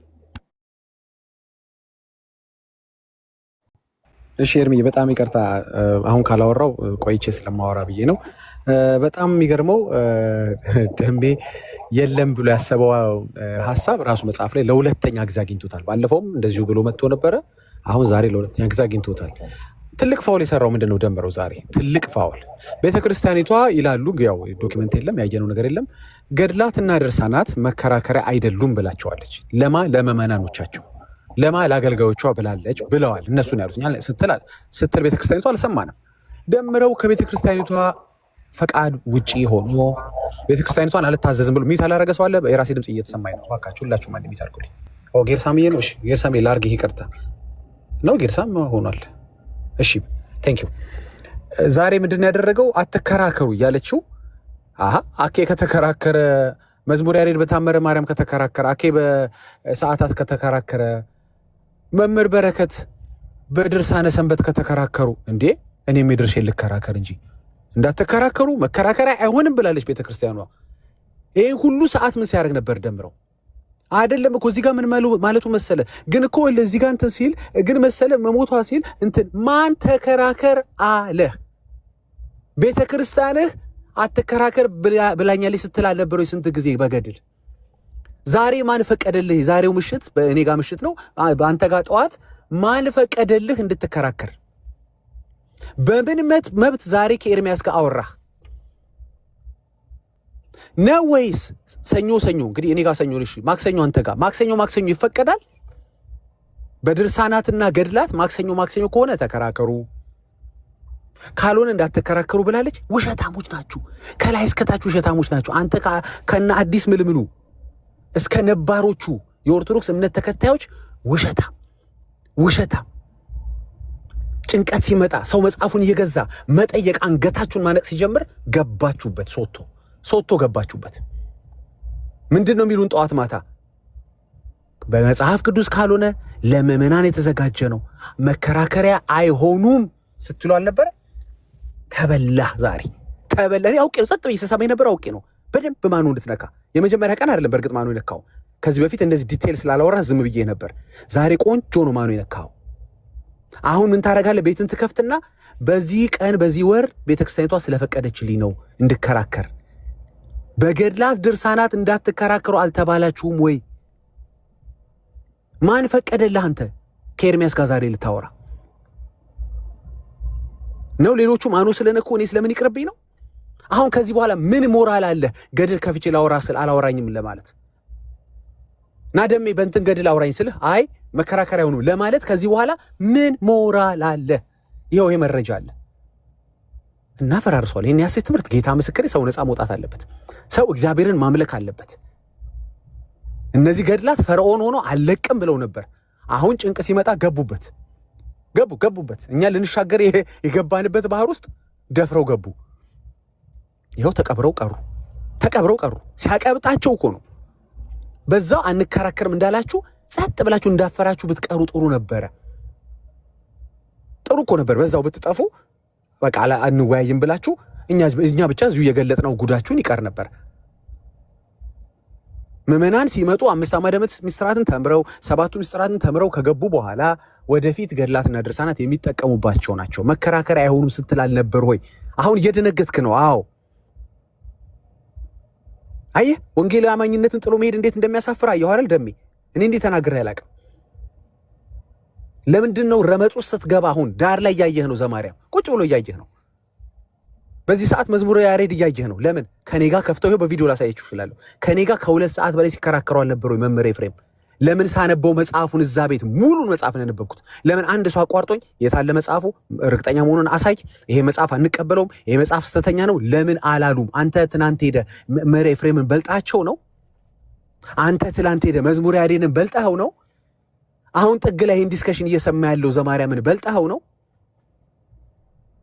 እሺ ኤርሚ፣ በጣም ይቅርታ አሁን ካላወራው ቆይቼ ስለማወራ ብዬ ነው። በጣም የሚገርመው ደሜ የለም ብሎ ያሰበው ሀሳብ ራሱ መጽሐፍ ላይ ለሁለተኛ ጊዜ አግኝቶታል። ባለፈውም እንደዚሁ ብሎ መጥቶ ነበረ። አሁን ዛሬ ለሁለተኛ ጊዜ አግኝቶታል። ትልቅ ፋውል የሰራው ምንድን ነው? ደምረው ዛሬ ትልቅ ፋውል ቤተክርስቲያኒቷ ይላሉ። ያው ዶክመንት የለም ያየነው ነገር የለም። ገድላትና ድርሳናት መከራከሪያ አይደሉም ብላቸዋለች። ለማ ለመመናኖቻቸው ለማ ለአገልጋዮቿ ብላለች ብለዋል። እነሱን ያሉት ስትል ቤተክርስቲያኒቷ አልሰማንም። ደምረው ከቤተክርስቲያኒቷ ፈቃድ ውጪ ሆኖ ቤተክርስቲያኒቷን አልታዘዝም ብሎ ሚት አላረገ ሰው አለ? የራሴ ድምፅ እየተሰማኝ ነው። እባካችሁ ሁላችሁም አንድ ሚት አድርጉልኝ። ጌርሳምዬ ነው። እሺ ጌርሳሜ ላርግ። ይቅርታ ነው ጌርሳም ሆኗል። እሺ ቴንክ ዩ። ዛሬ ምንድን ያደረገው? አትከራከሩ እያለችው አኬ ከተከራከረ፣ መዝሙር ያሬድ በታመረ ማርያም ከተከራከረ፣ አኬ በሰዓታት ከተከራከረ፣ መምህር በረከት በድርሳነ ሰንበት ከተከራከሩ፣ እንዴ እኔም የድርሼን ልከራከር እንጂ እንዳትከራከሩ መከራከሪያ አይሆንም ብላለች ቤተክርስቲያኗ። ይህ ሁሉ ሰዓት ምን ሲያደርግ ነበር? ደምረው አይደለም እኮ እዚህ ጋር ምን ማለቱ መሰለ። ግን እኮ እዚህ ጋር እንትን ሲል ግን መሰለ መሞቷ ሲል እንትን ማን ተከራከር አለ? ቤተክርስቲያንህ አትከራከር ብላኛለች ስትል አልነበረ ስንት ጊዜ በገድል? ዛሬ ማን ፈቀደልህ? ዛሬው ምሽት በእኔ ጋር ምሽት ነው፣ በአንተ ጋር ጠዋት ማን ፈቀደልህ እንድትከራከር? በምን መብት ዛሬ ከኤርሚያስ ጋር አወራህ ነው ወይስ ሰኞ እንግዲህ እኔ ጋር ሰኞ ልሽ ማክሰኞ አንተ ጋር ማክሰኞ ይፈቀዳል? በድርሳናትና ገድላት ማክሰኞ ከሆነ ተከራከሩ፣ ካልሆነ እንዳትከራከሩ ብላለች። ውሸታሞች ናችሁ፣ ከላይ እስከታች ውሸታሞች ናችሁ። አንተ ከና አዲስ ምልምሉ እስከ ነባሮቹ የኦርቶዶክስ እምነት ተከታዮች ውሸታም። ጭንቀት ሲመጣ ሰው መጽሐፉን እየገዛ መጠየቅ አንገታችሁን ማነቅ ሲጀምር ገባችሁበት። ሶቶ ገባችሁበት። ምንድን ነው የሚሉን ጠዋት ማታ? በመጽሐፍ ቅዱስ ካልሆነ ለምዕመናን የተዘጋጀ ነው፣ መከራከሪያ አይሆኑም ስትሉ አልነበረ? ተበላህ ዛሬ ተበላ። እኔ አውቄ ነው፣ ጸጥ ብዬ ስሰማ የነበረ አውቄ ነው። በደንብ ማኑ እንድትነካ የመጀመሪያ ቀን አይደለም። በእርግጥ ማኑ የነካው ከዚህ በፊት እንደዚህ ዲቴል ስላላወራ ዝም ብዬ ነበር። ዛሬ ቆንጆ ነው ማኑ የነካው። አሁን ምን ታደርጋለህ? ቤትን ትከፍትና በዚህ ቀን በዚህ ወር ቤተክርስቲያኒቷ ስለፈቀደችልኝ ነው እንድከራከር። በገድላት ድርሳናት እንዳትከራከሩ አልተባላችሁም ወይ? ማን ፈቀደልህ አንተ ከኤርሚያስ ጋር ዛሬ ልታወራ ነው? ሌሎቹ ማኑ ስለነኩ እኔ ስለምን ይቅርብኝ ነው? አሁን ከዚህ በኋላ ምን ሞራል አለ ገድል ከፍቼ ላወራ ስል አላወራኝም ለማለት? ና ደሜ በእንትን ገድል አውራኝ ስልህ አይ መከራከሪያ ሆኑ ለማለት ከዚህ በኋላ ምን ሞራል አለ? ይኸው ይሄ መረጃ አለ እና ፈራርሷል። ይሄን ያሴት ትምህርት ጌታ ምስክሬ፣ ሰው ነፃ መውጣት አለበት። ሰው እግዚአብሔርን ማምለክ አለበት። እነዚህ ገድላት ፈርዖን ሆኖ አለቅም ብለው ነበር። አሁን ጭንቅ ሲመጣ ገቡበት። እኛ ልንሻገር የገባንበት ባህር ውስጥ ደፍረው ገቡ። ይኸው ተቀብረው ቀሩ። ሲያቀብጣቸው እኮ ነው። በዛው አንከራከርም እንዳላችሁ ጸጥ ብላችሁ እንዳፈራችሁ ብትቀሩ ጥሩ ነበረ። ጥሩ እኮ ነበር። በዛው ብትጠፉ በቃ አንወያይም ብላችሁ እኛ ብቻ እዚሁ የገለጥነው ጉዳችሁን ይቀር ነበር። ምዕመናን ሲመጡ 5 አዕማደ ምስጢራትን ተምረው 7ቱ ምስጢራትን ተምረው ከገቡ በኋላ ወደፊት ገድላትና ድርሳናት የሚጠቀሙባቸው ናቸው። መከራከሪያ አይሆኑም ስትል አልነበር ሆይ? አሁን እየደነገጥክ ነው። አዎ አየህ፣ ወንጌል አማኝነትን ጥሎ መሄድ እንዴት እንደሚያሳፍር አየሁ አይደል ደሜ? እኔ እንዴት ተናግሬ አላውቅም። ለምንድን ነው ረመጥ ውስጥ ስትገባ አሁን ዳር ላይ እያየህ ነው? ዘማርያም ቁጭ ብሎ እያየህ ነው። በዚህ ሰዓት መዝሙረ ያሬድ እያየህ ነው። ለምን? ከኔ ጋር ከፍተው ይኸው በቪዲዮ ላሳያችሁ እችላለሁ። ከኔ ጋር ከ2 ሰዓት በላይ ሲከራከሩ አልነበረ ወይ መምህር ኤፍሬም? ለምን ሳነበው መጽሐፉን እዛ ቤት ሙሉን መጽሐፍ ነው ያነበብኩት። ለምን አንድ ሰው አቋርጦኝ የታለ መጽሐፉ እርግጠኛ መሆኑን አሳይ፣ ይሄ መጽሐፍ አንቀበለውም፣ ይሄ መጽሐፍ ስተተኛ ነው ለምን አላሉም? አንተ ትናንት ሄደ መምህር ኤፍሬምን በልጣቸው ነው? አንተ ትናንት ሄደ መዝሙረ ያሬድን በልጣኸው ነው? አሁን ጥግ ላይ ይህን ዲስከሽን እየሰማ ያለው ዘማርያምን በልጣኸው ነው?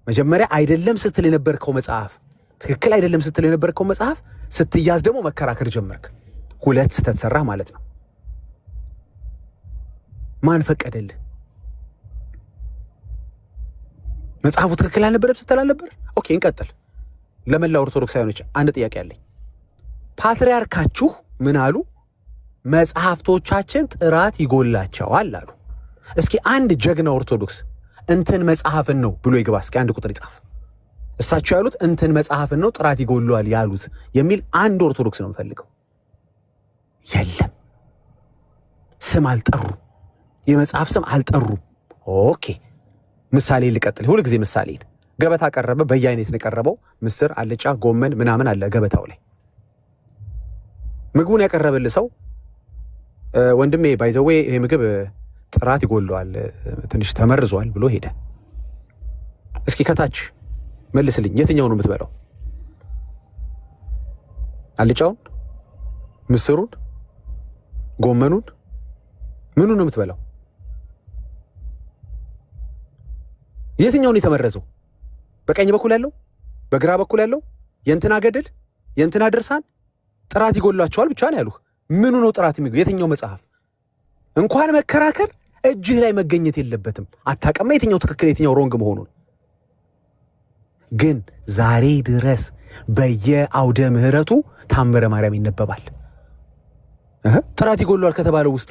መጀመሪያ አይደለም ስትል የነበርከው መጽሐፍ ትክክል አይደለም ስትል የነበርከው መጽሐፍ ስትያዝ ደግሞ መከራከር ጀመርክ። 2 ስተት ሰራህ ማለት ነው። ማን ፈቀደልህ? መጽሐፉ ትክክል አልነበረም ስትል አልነበር? ኦኬ እንቀጥል። ለመላ ኦርቶዶክሳውያኖች አንድ ጥያቄ አለኝ። ፓትርያርካችሁ ምን አሉ? መጽሐፍቶቻችን ጥራት ይጎላቸዋል አሉ። እስኪ አንድ ጀግና ኦርቶዶክስ እንትን መጽሐፍን ነው ብሎ ይግባ። እስኪ አንድ ቁጥር ይጻፍ። እሳቸው ያሉት እንትን መጽሐፍን ነው ጥራት ይጎለዋል ያሉት የሚል አንድ ኦርቶዶክስ ነው የምፈልገው። የለም። ስም አልጠሩም። የመጽሐፍ ስም አልጠሩም። ኦኬ ምሳሌ ልቀጥል። ሁሉ ጊዜ ምሳሌ ገበታ ቀረበ። በየአይነት ነው የቀረበው። ምስር፣ አልጫ፣ ጎመን ምናምን አለ ገበታው ላይ። ምግቡን ያቀረበልህ ሰው ወንድሜ ባይዘዌ ይሄ ምግብ ጥራት ይጎለዋል ትንሽ ተመርዟል ብሎ ሄደ። እስኪ ከታች መልስልኝ፣ የትኛው ነው የምትበላው? አልጫውን፣ ምስሩን፣ ጎመኑን፣ ምኑን ነው የምትበላው? የትኛው ነው የተመረዘው? በቀኝ በኩል ያለው? በግራ በኩል ያለው? የእንትና ገድል የእንትና ድርሳን ጥራት ይጎላቸዋል ብቻ ነው ያሉህ። ምኑ ነው ጥራት የሚጎ? የትኛው መጽሐፍ? እንኳን መከራከር እጅህ ላይ መገኘት የለበትም። አታቀማ የትኛው ትክክል የትኛው ሮንግ መሆኑን። ግን ዛሬ ድረስ በየአውደ ምህረቱ ታምረ ማርያም ይነበባል። ጥራት ይጎላል ከተባለው ውስጥ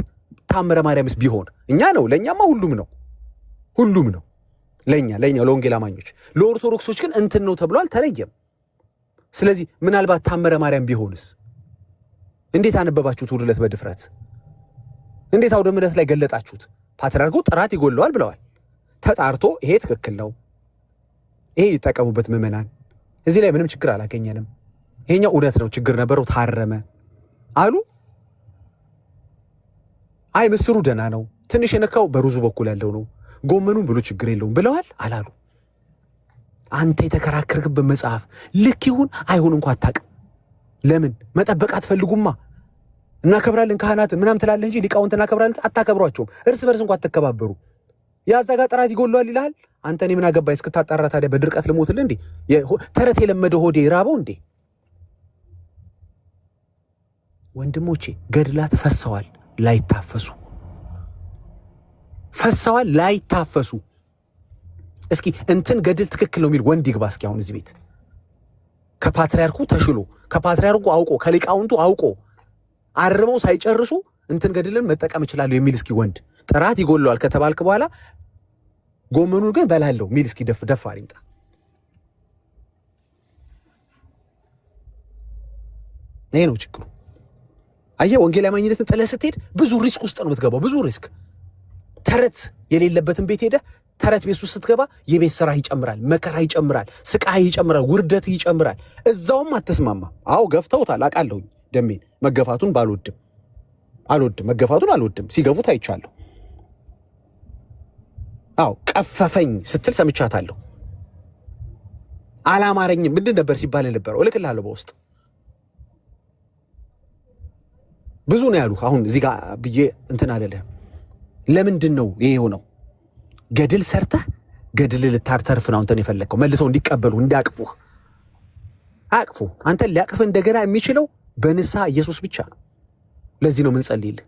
ታምረ ማርያምስ ቢሆን እኛ ነው። ለእኛማ ሁሉም ነው። ለእኛ ለወንጌል አማኞች፣ ለኦርቶዶክሶች ግን እንትን ነው ተብሎ አልተለየም። ስለዚህ ምናልባት ታምረ ማርያም ቢሆንስ? እንዴት አነበባችሁት? ውድለት በድፍረት እንዴት አውደ ምህረት ላይ ገለጣችሁት? ፓትርያርኩ ጥራት ይጎለዋል ብለዋል። ተጣርቶ ይሄ ትክክል ነው፣ ይሄ ይጠቀሙበት ምዕመናን። እዚህ ላይ ምንም ችግር አላገኘንም። ይሄኛው እውነት ነው፣ ችግር ነበረው ታረመ አሉ። አይ ምስሩ ደህና ነው፣ ትንሽ የነካው በሩዙ በኩል ያለው ነው፣ ጎመኑን ብሎ ችግር የለውም ብለዋል አላሉ። አንተ የተከራከርክበት መጽሐፍ ልክ ይሁን አይሁን እንኳን አታውቅም። ለምን መጠበቅ አትፈልጉማ? እናከብራለን ካህናት ምናምን ትላለህ እንጂ ሊቃውንት እናከብራለን አታከብሯቸውም። እርስ በርስ እንኳን አትከባበሩ። ያዛ ጋር ጥራት ይጎሏል ይልሃል። አንተ እኔ ምን አገባኝ እስክታጣራ ታዲያ በድርቀት ልሞትልህ እንዴ? ተረት የለመደ ሆዴ ራበው እንዴ? ወንድሞቼ ገድላት ፈሰዋል ላይታፈሱ፣ ፈሰዋል ላይታፈሱ። እስኪ እንትን ገድል ትክክል ነው የሚል ወንድ ይግባ እስኪ አሁን እዚህ ቤት ከፓትርያርኩ ተሽሎ ከፓትርያርኩ አውቆ ከሊቃውንቱ አውቆ አርመው ሳይጨርሱ እንትን ገድልን መጠቀም ይችላል የሚል እስኪ ወንድ። ጥራት ይጎለዋል ከተባልክ በኋላ ጎመኑን ግን በላለው ሚል እስኪ ደፋር ይምጣ። ይሄ ነው ችግሩ። አየህ ወንጌል አማኝነትን ጥለህ ስትሄድ ብዙ ሪስክ ውስጥ ነው የምትገባው። ብዙ ሪስክ። ተረት የሌለበትን ቤት ሄደህ ተረት ቤት ውስጥ ስትገባ የቤት ስራ ይጨምራል፣ መከራ ይጨምራል፣ ስቃይ ይጨምራል፣ ውርደት ይጨምራል። እዛውም አትስማማም። አዎ ገፍተውታል አውቃለሁኝ። ደሜን መገፋቱን አልወድም፣ መገፋቱን አልወድም። ሲገፉት አይቻለሁ። አዎ ቀፈፈኝ ስትል ሰምቻታለሁ። አላማረኝም ምንድን ነበር ሲባል የነበረው? እልክልሃለሁ በውስጥ ብዙ ነው ያሉ። አሁን እዚህ ጋር ብዬ እንትን አይደለም። ለምንድን ነው ይሄ ሆነው? ገድል ሰርተህ ገድል ልታርተርፍ ነው አንተን የፈለግከው። መልሰው እንዲቀበሉ እንዲያቅፉህ አቅፉ። አንተን ሊያቅፍ እንደገና የሚችለው በንስሐ ኢየሱስ ብቻ ነው። ለዚህ ነው ምንጸልይልህ።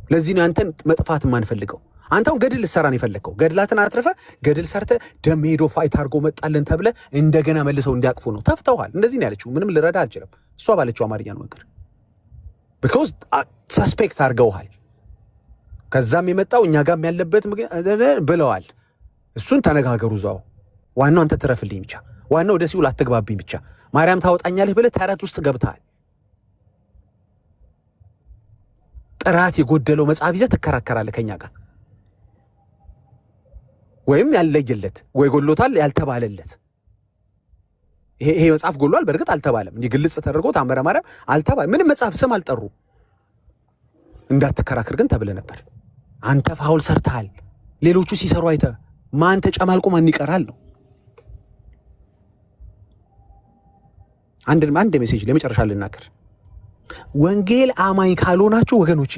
ለዚህ ነው አንተን መጥፋት የማንፈልገው። አንተው ገድል ልትሰራ ነው የፈለግከው። ገድላትን አትርፈ ገድል ሰርተ ደም ሄዶ ፋይት አድርጎ መጣለን ተብለ እንደገና መልሰው እንዲያቅፉ ነው። ተፍተውሃል። እንደዚህ ነው ያለችው። ምንም ልረዳ አልችልም። እሷ ባለችው አማርኛ ነው ነገር ቢኮዝ ሰስፔክት አድርገውሃል። ከዛም የመጣው እኛ ጋም ያለበት ብለዋል። እሱን ተነጋገሩ እዛው። ዋናው አንተ ትረፍልኝ ብቻ፣ ዋናው ወደ ሲውል አትግባብኝ ብቻ። ማርያም ታወጣኛለህ ብለህ ተረት ውስጥ ገብተሃል። ጥራት የጎደለው መጽሐፍ ይዘህ ትከራከራለህ ከኛ ጋር። ወይም ያለየለት ወይ ጎሎታል ያልተባለለት። ይሄ መጽሐፍ ጎሏል በእርግጥ አልተባለም። እንዲህ ግልጽ ተደርጎ ታምረ ማርያም አልተባለም። ምንም መጽሐፍ ስም አልጠሩ። እንዳትከራከር ግን ተብለ ነበር። አንተ ፋውል ሰርተሃል። ሌሎቹ ሲሰሩ አይተ ማን ተጨማልቆ ማን ይቀራል ነው። አንድ ሜሴጅ ለመጨረሻ ልናገር። ወንጌል አማኝ ካልሆናችሁ ወገኖቼ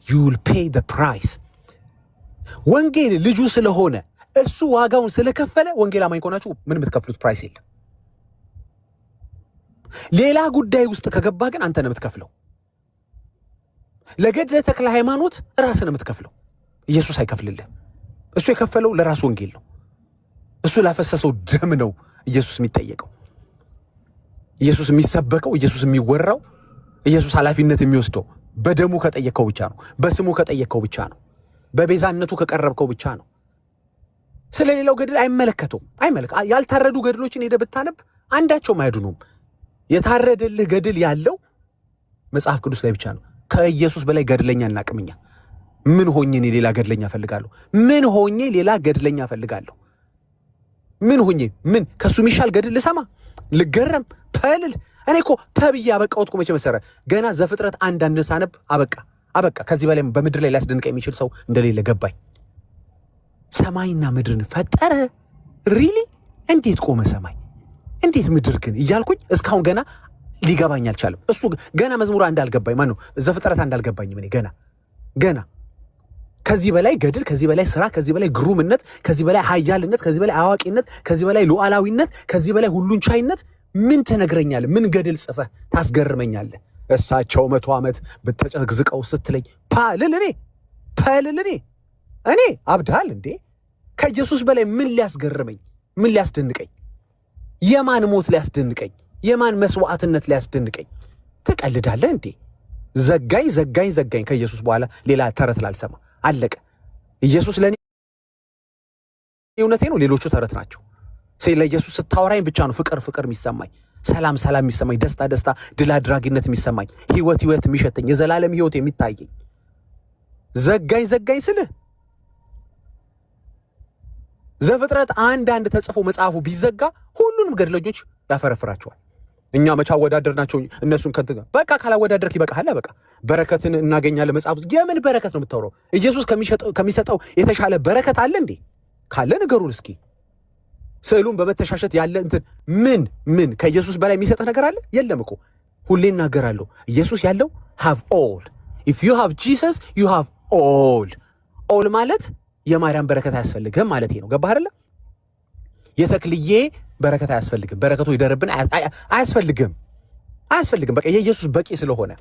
you will pay the price። ወንጌል ልጁ ስለሆነ እሱ ዋጋውን ስለከፈለ ወንጌል አማኝ ከሆናችሁ ምን የምትከፍሉት ፕራይስ የለም። ሌላ ጉዳይ ውስጥ ከገባ ግን አንተ ነው የምትከፍለው። ለገድለ ተክለ ሃይማኖት ራስን የምትከፍለው ኢየሱስ አይከፍልልህ። እሱ የከፈለው ለራሱ ወንጌል ነው። እሱ ላፈሰሰው ደም ነው ኢየሱስ የሚጠየቀው፣ ኢየሱስ የሚሰበከው፣ ኢየሱስ የሚወራው፣ ኢየሱስ ኃላፊነት የሚወስደው በደሙ ከጠየቀው ብቻ ነው። በስሙ ከጠየቀው ብቻ ነው። በቤዛነቱ ከቀረብከው ብቻ ነው። ስለሌላው ገድል አይመለከተውም። ያልታረዱ ገድሎችን ሄደህ ብታነብ አንዳቸውም አይድኑም። የታረደልህ ገድል ያለው መጽሐፍ ቅዱስ ላይ ብቻ ነው። ከኢየሱስ በላይ ገድለኛ እናቅምኛ። ምን ሆኜ እኔ ሌላ ገድለኛ ፈልጋለሁ? ምን ሆኜ ሌላ ገድለኛ ፈልጋለሁ? ምን ሆኜ ምን ከሱ የሚሻል ገድል ልሰማ ልገረም ፈልል? እኔ እኮ ተብዬ አበቃሁት እኮ መቼ መሰረ ገና ዘፍጥረት 1 ሳነብ አበቃ። ከዚህ በላይ በምድር ላይ ሊያስደንቅ የሚችል ሰው እንደሌለ ገባኝ። ሰማይና ምድርን ፈጠረ። ሪሊ እንዴት ቆመ ሰማይ እንዴት ምድር ግን እያልኩኝ እስካሁን ገና ሊገባኝ አልቻለም። እሱ ገና መዝሙር እንዳልገባኝ ማነው ዘፍጥረት እንዳልገባኝም እኔ ገና ከዚህ በላይ ገድል፣ ከዚህ በላይ ስራ፣ ከዚህ በላይ ግሩምነት፣ ከዚህ በላይ ኃያልነት፣ ከዚህ በላይ አዋቂነት፣ ከዚህ በላይ ሉዓላዊነት፣ ከዚህ በላይ ሁሉን ቻይነት ምን ትነግረኛለህ? ምን ገድል ጽፈህ ታስገርመኛለህ? እሳቸው 100 ዓመት በተጨግዝቀው ስትለኝ ፓልል እኔ አብድሃል እንዴ? ከኢየሱስ በላይ ምን ሊያስገርመኝ? ምን ሊያስደንቀኝ? የማን ሞት ሊያስደንቀኝ? የማን መስዋዕትነት ሊያስደንቀኝ? ትቀልዳለህ እንዴ? ዘጋኝ ከኢየሱስ በኋላ ሌላ ተረት ላልሰማ አለቀ። ኢየሱስ ለኔ እውነቴ ነው፣ ሌሎቹ ተረት ናቸው። ለኢየሱስ ስታወራኝ ብቻ ነው ፍቅር የሚሰማኝ፣ ሰላም የሚሰማኝ፣ ደስታ ድል አድራጊነት የሚሰማኝ፣ ህይወት የሚሸተኝ፣ የዘላለም ህይወት የሚታየኝ። ዘጋኝ ስልህ ዘፍጥረት አንድ ተጽፎ መጽሐፉ ቢዘጋ ሁሉንም ገድለኞች ያፈረፍራቸዋል። እኛ መቻ ወዳደርናቸው እነሱን ከንት በቃ ካላወዳደርክ ይበቃሃል። በቃ በረከትን እናገኛለን። መጽሐፉ የምን በረከት ነው የምታወራው? ኢየሱስ ከሚሰጠው የተሻለ በረከት አለ እንዴ? ካለ ንገሩን እስኪ። ስዕሉን በመተሻሸት ያለ እንትን ምን ከኢየሱስ በላይ የሚሰጥ ነገር አለ? የለም እኮ። ሁሌ እናገራለሁ፣ ኢየሱስ ያለው have all. if you have Jesus you have all ማለት የማርያም በረከት አያስፈልግም ማለት ነው። ገባህ አይደለ? የተክልዬ በረከት አያስፈልግም፣ በረከቱ ይደርብን አያስፈልግም። በቃ የኢየሱስ በቂ ስለሆነ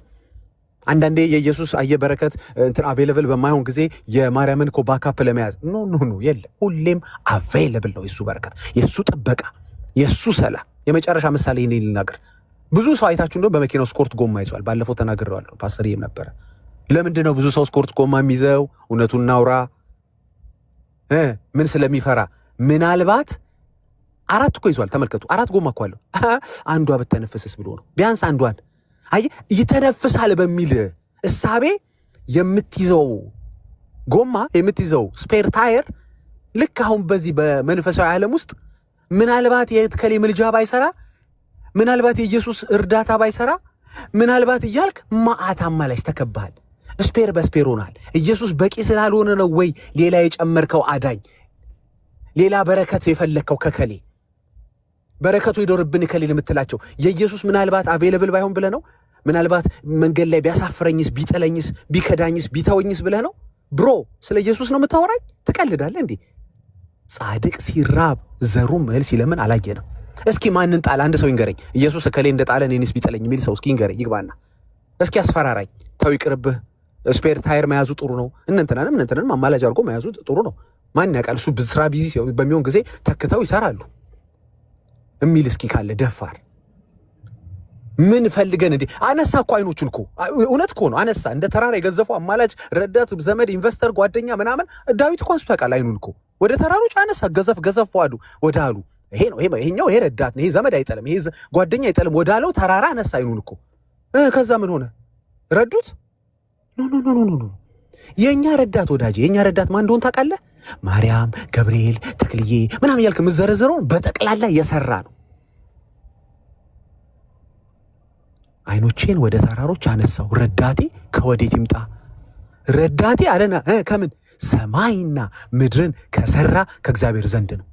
አንዳንዴ የኢየሱስ በረከት እንትን አቬይለብል በማይሆን ጊዜ የማርያምን እኮ ባካፕ ለመያዝ ኖ የለም። ሁሌም አቬይለብል ነው የሱ በረከት፣ የሱ ጥበቃ፣ የሱ ሰላም። የመጨረሻ ምሳሌ እኔ ልናገር። ብዙ ሰው አይታችሁ እንደው በመኪናው ስኮርት ጎማ ይዟል። ባለፈው ተናግሬዋለሁ፣ ፓስተርዬም ነበረ። ለምንድን ነው ብዙ ሰው ስኮርት ጎማ የሚይዘው? እውነቱን እናውራ። ምን ስለሚፈራ? ምናልባት 4 እኮ ይዟል። ተመልከቱ፣ 4 ጎማ እኮ አለው። አንዷ ብትተነፍስስ ብሎ ነው። ቢያንስ አንዷን ይተነፍሳል በሚል እሳቤ የምትይዘው ጎማ የምትይዘው ስፔር ታየር ልክ አሁን በዚህ በመንፈሳዊ ዓለም ውስጥ ምናልባት የከሌ ምልጃ ባይሰራ፣ ምናልባት የኢየሱስ እርዳታ ባይሰራ፣ ምናልባት እያልክ ማአታማ ላይ ተከባሃል። ስፔር በስፔር ሆናል። ኢየሱስ በቂ ስላልሆነ ነው ወይ ሌላ የጨመርከው አዳኝ፣ ሌላ በረከት የፈለግከው ከከሌ በረከቱ ይዶርብን ከሌ የምትላቸው የኢየሱስ ምናልባት አቬይለብል ባይሆን ብለህ ነው? ምናልባት መንገድ ላይ ቢያሳፍረኝስ፣ ቢጠለኝስ፣ ቢከዳኝስ፣ ቢተወኝስ ብለህ ነው? ብሮ ስለ ኢየሱስ ነው የምታወራኝ? ትቀልዳለህ እንዴ? ጻድቅ ሲራብ ዘሩም እህል ሲለምን አላየንም። እስኪ ማንን ጣል? አንድ ሰው ይንገረኝ። ኢየሱስ ከሌ እንደጣለ እኔንስ ቢጠለኝ የሚል ሰው እስኪ ይንገረኝ፣ ይግባና እስኪ አስፈራራኝ። ተው ይቅርብህ። ስፔር ታየር መያዙ ጥሩ ነው። እነንተናንም አማላጅ አድርጎ መያዙ ጥሩ ነው። ማን ያውቃል? እሱ ስራ ቢዚ በሚሆን ጊዜ ተክተው ይሰራሉ የሚል እስኪ ካለ ደፋር። ምን ፈልገን እንዴ? አነሳ እኮ አይኖቹን እኮ እውነት እኮ ነው። አነሳ እንደ ተራራ የገዘፈው አማላጅ፣ ረዳት፣ ዘመድ፣ ኢንቨስተር፣ ጓደኛ ምናምን ዳዊት እኮ አንስቶ ያውቃል። አይኑን እኮ ወደ ተራሮች አነሳ። ገዘፍ ዋዱ ወደ አሉ ይሄ ነው ይሄኛው ይሄ ረዳት ነው፣ ይሄ ዘመድ አይጠልም፣ ይሄ ጓደኛ አይጠልም ወዳለው ተራራ አነሳ አይኑን እኮ። ከዛ ምን ሆነ? ረዱት? ኖ የኛ ረዳት ወዳጄ፣ የኛ ረዳት ማን እንደሆነ ታውቃለህ? ማርያም፣ ገብርኤል፣ ተክልዬ ምናምን ያልክ የምትዘረዝረውን በጠቅላላ የሰራ ነው። አይኖቼን ወደ ተራሮች አነሳው፣ ረዳቴ ከወዴት ይምጣ? ረዳቴ አለና ከምን? ሰማይና ምድርን ከሰራ ከእግዚአብሔር ዘንድ ነው።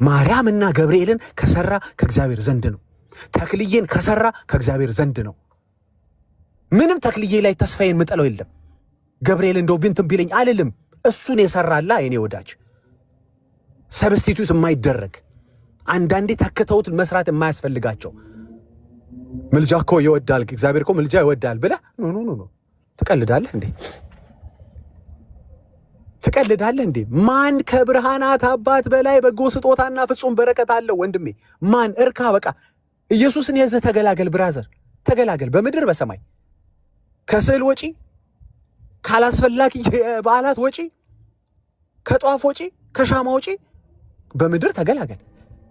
ማርያምና ገብርኤልን ከሰራ ከእግዚአብሔር ዘንድ ነው። ተክልዬን ከሰራ ከእግዚአብሔር ዘንድ ነው። ምንም ተክልዬ ላይ ተስፋዬን ምጥለው የለም። ገብርኤል እንደው ቢንትን ቢለኝ አልልም። እሱን የሰራላ የኔ ወዳጅ፣ ሰብስቲቱት የማይደረግ አንዳንዴ ተክተውት መስራት የማያስፈልጋቸው። ምልጃ እኮ ይወዳል እግዚአብሔር እኮ ምልጃ ይወዳል ብለህ ኖ ትቀልዳለህ እንዴ? ትቀልዳለህ እንዴ? ማን ከብርሃናት አባት በላይ በጎ ስጦታና ፍጹም በረከት አለው? ወንድሜ ማን? እርካ በቃ ኢየሱስን የዘህ ተገላገል፣ ብራዘር ተገላገል። በምድር በሰማይ ከስዕል ወጪ፣ ካላስፈላጊ በዓላት ወጪ፣ ከጧፍ ወጪ፣ ከሻማ ወጪ በምድር ተገላገል።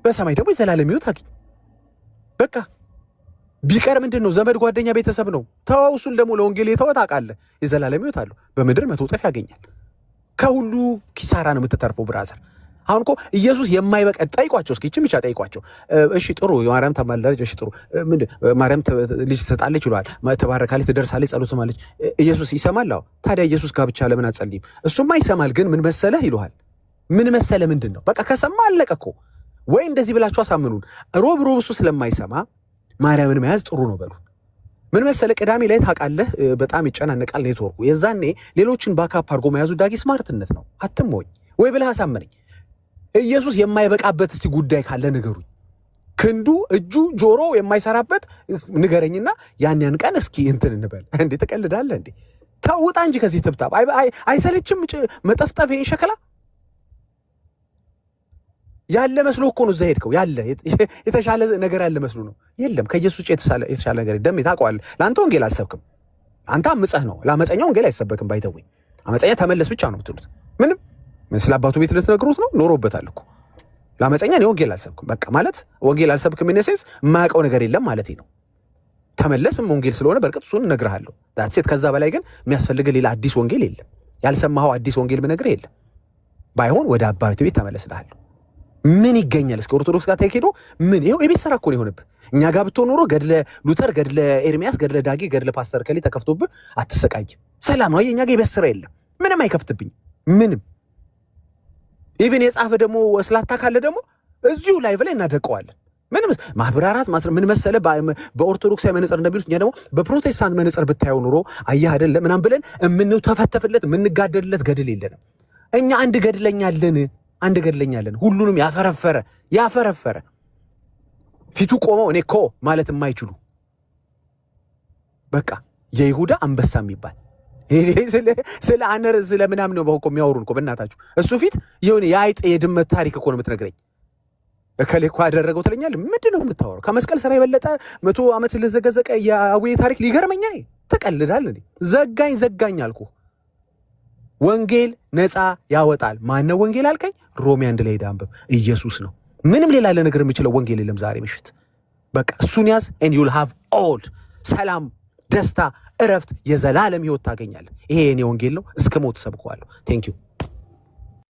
በሰማይ ደግሞ የዘላለም ሕይወት አግኝ። በቃ ቢቀር ምንድን ነው? ዘመድ፣ ጓደኛ፣ ቤተሰብ ነው። ተወው። እሱን ደግሞ ለወንጌል የተወ ታውቃለህ። የዘላለም ሕይወት አለው። በምድር 100 እጥፍ ያገኛል። ከሁሉ ኪሳራ ነው የምትተርፈው ብራዘር። አሁን እኮ ኢየሱስ የማይበቃ ጠይቋቸው እስኪ፣ ይህችን ብቻ ጠይቋቸው። እሺ ጥሩ፣ ማርያም ታማልዳለች። እሺ ጥሩ፣ ማርያም ልጅ ትሰጣለች ይለዋል። ትባረካለች፣ ትደርሳለች፣ ጸሎት ትሰማለች። ኢየሱስ ይሰማል? አዎ። ታዲያ ኢየሱስ ጋር ብቻ ለምን አትጸልይም? እሱማ ይሰማል፣ ግን ምን መሰለህ ይለዋል። ምን መሰለህ ምንድን ነው? በቃ ከሰማ አለቀ እኮ። ወይ እንደዚህ ብላችሁ አሳምኑን። ሮብ እሱ ስለማይሰማ ማርያምን መያዝ ጥሩ ነው በሉ። ምን መሰለህ ቅዳሜ ላይ ታውቃለህ በጣም ይጨናነቃል ኔትወርኩ። የዛኔ ሌሎችን ባካፕ አድርጎ መያዙ ዳጊ ስማርትነት ነው። አትሞኝ ወይ ብለህ አሳምነኝ። ኢየሱስ የማይበቃበት እስቲ ጉዳይ ካለ ንገሩኝ። ክንዱ፣ እጁ፣ ጆሮ የማይሰራበት ንገረኝና ያን ቀን እስኪ እንትን እንበል። እንዴ ትቀልዳለህ እንዴ? ተውጣ እንጂ ከዚህ ትብታብ አይሰለችም? መጠፍጠፍ ይሄ ሸክላ ያለ መስሎ እኮ ነው እዛ ሄድከው። ያለ የተሻለ ነገር ያለ መስሎ ነው። የለም ከኢየሱስ ውጭ የተሻለ ነገር ደም ታውቀዋለህ። ለአንተ ወንጌል አልሰብክም። አንተ አምፀህ ነው። ለአመፀኛ ወንጌል አይሰበክም። ባይተወኝ አመፀኛ ተመለስ ብቻ ነው የምትሉት። ምንም ስለ አባቱ ቤት ልትነግሩት ነው። ኖሮበታል እኮ። ለአመፀኛ እኔ ወንጌል አልሰብክም። በቃ ማለት ወንጌል አልሰብክም ኢነሴንስ የማያውቀው ነገር የለም ማለት ነው። ተመለስም ወንጌል ስለሆነ በእርግጥ እሱን እነግርሃለሁ። ዳትሴት። ከዛ በላይ ግን የሚያስፈልግህ ሌላ አዲስ ወንጌል የለም። ያልሰማኸው አዲስ ወንጌል ብነግርህ የለም። ባይሆን ወደ አባቴ ቤት ተመለስልሃለሁ። ምን ይገኛል? እስከ ኦርቶዶክስ ጋር ተሄዶ ምን ይኸው የቤት ስራ እኮ ነው የሆነብህ። እኛ ጋር ብትሆን ኖሮ ገድለ ሉተር፣ ገድለ ኤርሚያስ፣ ገድለ ዳጌ፣ ገድለ ፓስተር ከሌ ተከፍቶብህ አትሰቃይም። ሰላማዊ እኛ ጋር የቤት ስራ የለም። ምንም አይከፍትብኝም። ምንም ኢቭን የጻፈ ደግሞ ወስላታ ካለ ደግሞ እዚሁ ላይቭ ላይ እናደቀዋለን። ምንም ማብራራት ምን መሰለ በኦርቶዶክሳዊ መነጽር እንደሚሉት እኛ ደግሞ በፕሮቴስታንት መነጽር ብታየው ኑሮ አየህ አይደለ ምናምን ብለን የምንተፈተፍለት የምንጋደልለት ገድል የለንም። እኛ አንድ ገድለኛለን ሁሉንም ያፈረፈረ ፊቱ ቆመው እኔ እኮ ማለት የማይችሉ በቃ የይሁዳ አንበሳ የሚባል ስለ አነር ስለ ምናምን ነው በእኮ የሚያወሩን እኮ በእናታችሁ። እሱ ፊት የሆነ የአይጥ የድመት ታሪክ እኮ ነው የምትነግረኝ። እከሌ እኮ ያደረገው ትለኛለህ። ምንድን ነው የምታወራው? ከመስቀል ስራ የበለጠ 100 ዓመት ልዘገዘቀ የአቡዬ ታሪክ ሊገርመኛ ትቀልዳል እንዴ? ዘጋኝ አልኩ። ወንጌል ነፃ ያወጣል። ማነው ወንጌል አልከኝ? ሮሜ 1 ላይ ሄደህ አንብብ። ኢየሱስ ነው። ምንም ሌላ ለነገር የምችለው ወንጌል የለም። ዛሬ ምሽት በቃ እሱን ያዝ and you'll have all ሰላም፣ ደስታ፣ እረፍት፣ የዘላለም ህይወት ታገኛለህ። ይሄ የኔ ወንጌል ነው። እስከ ሞት ሰብከዋለሁ። ቴንክ ዩ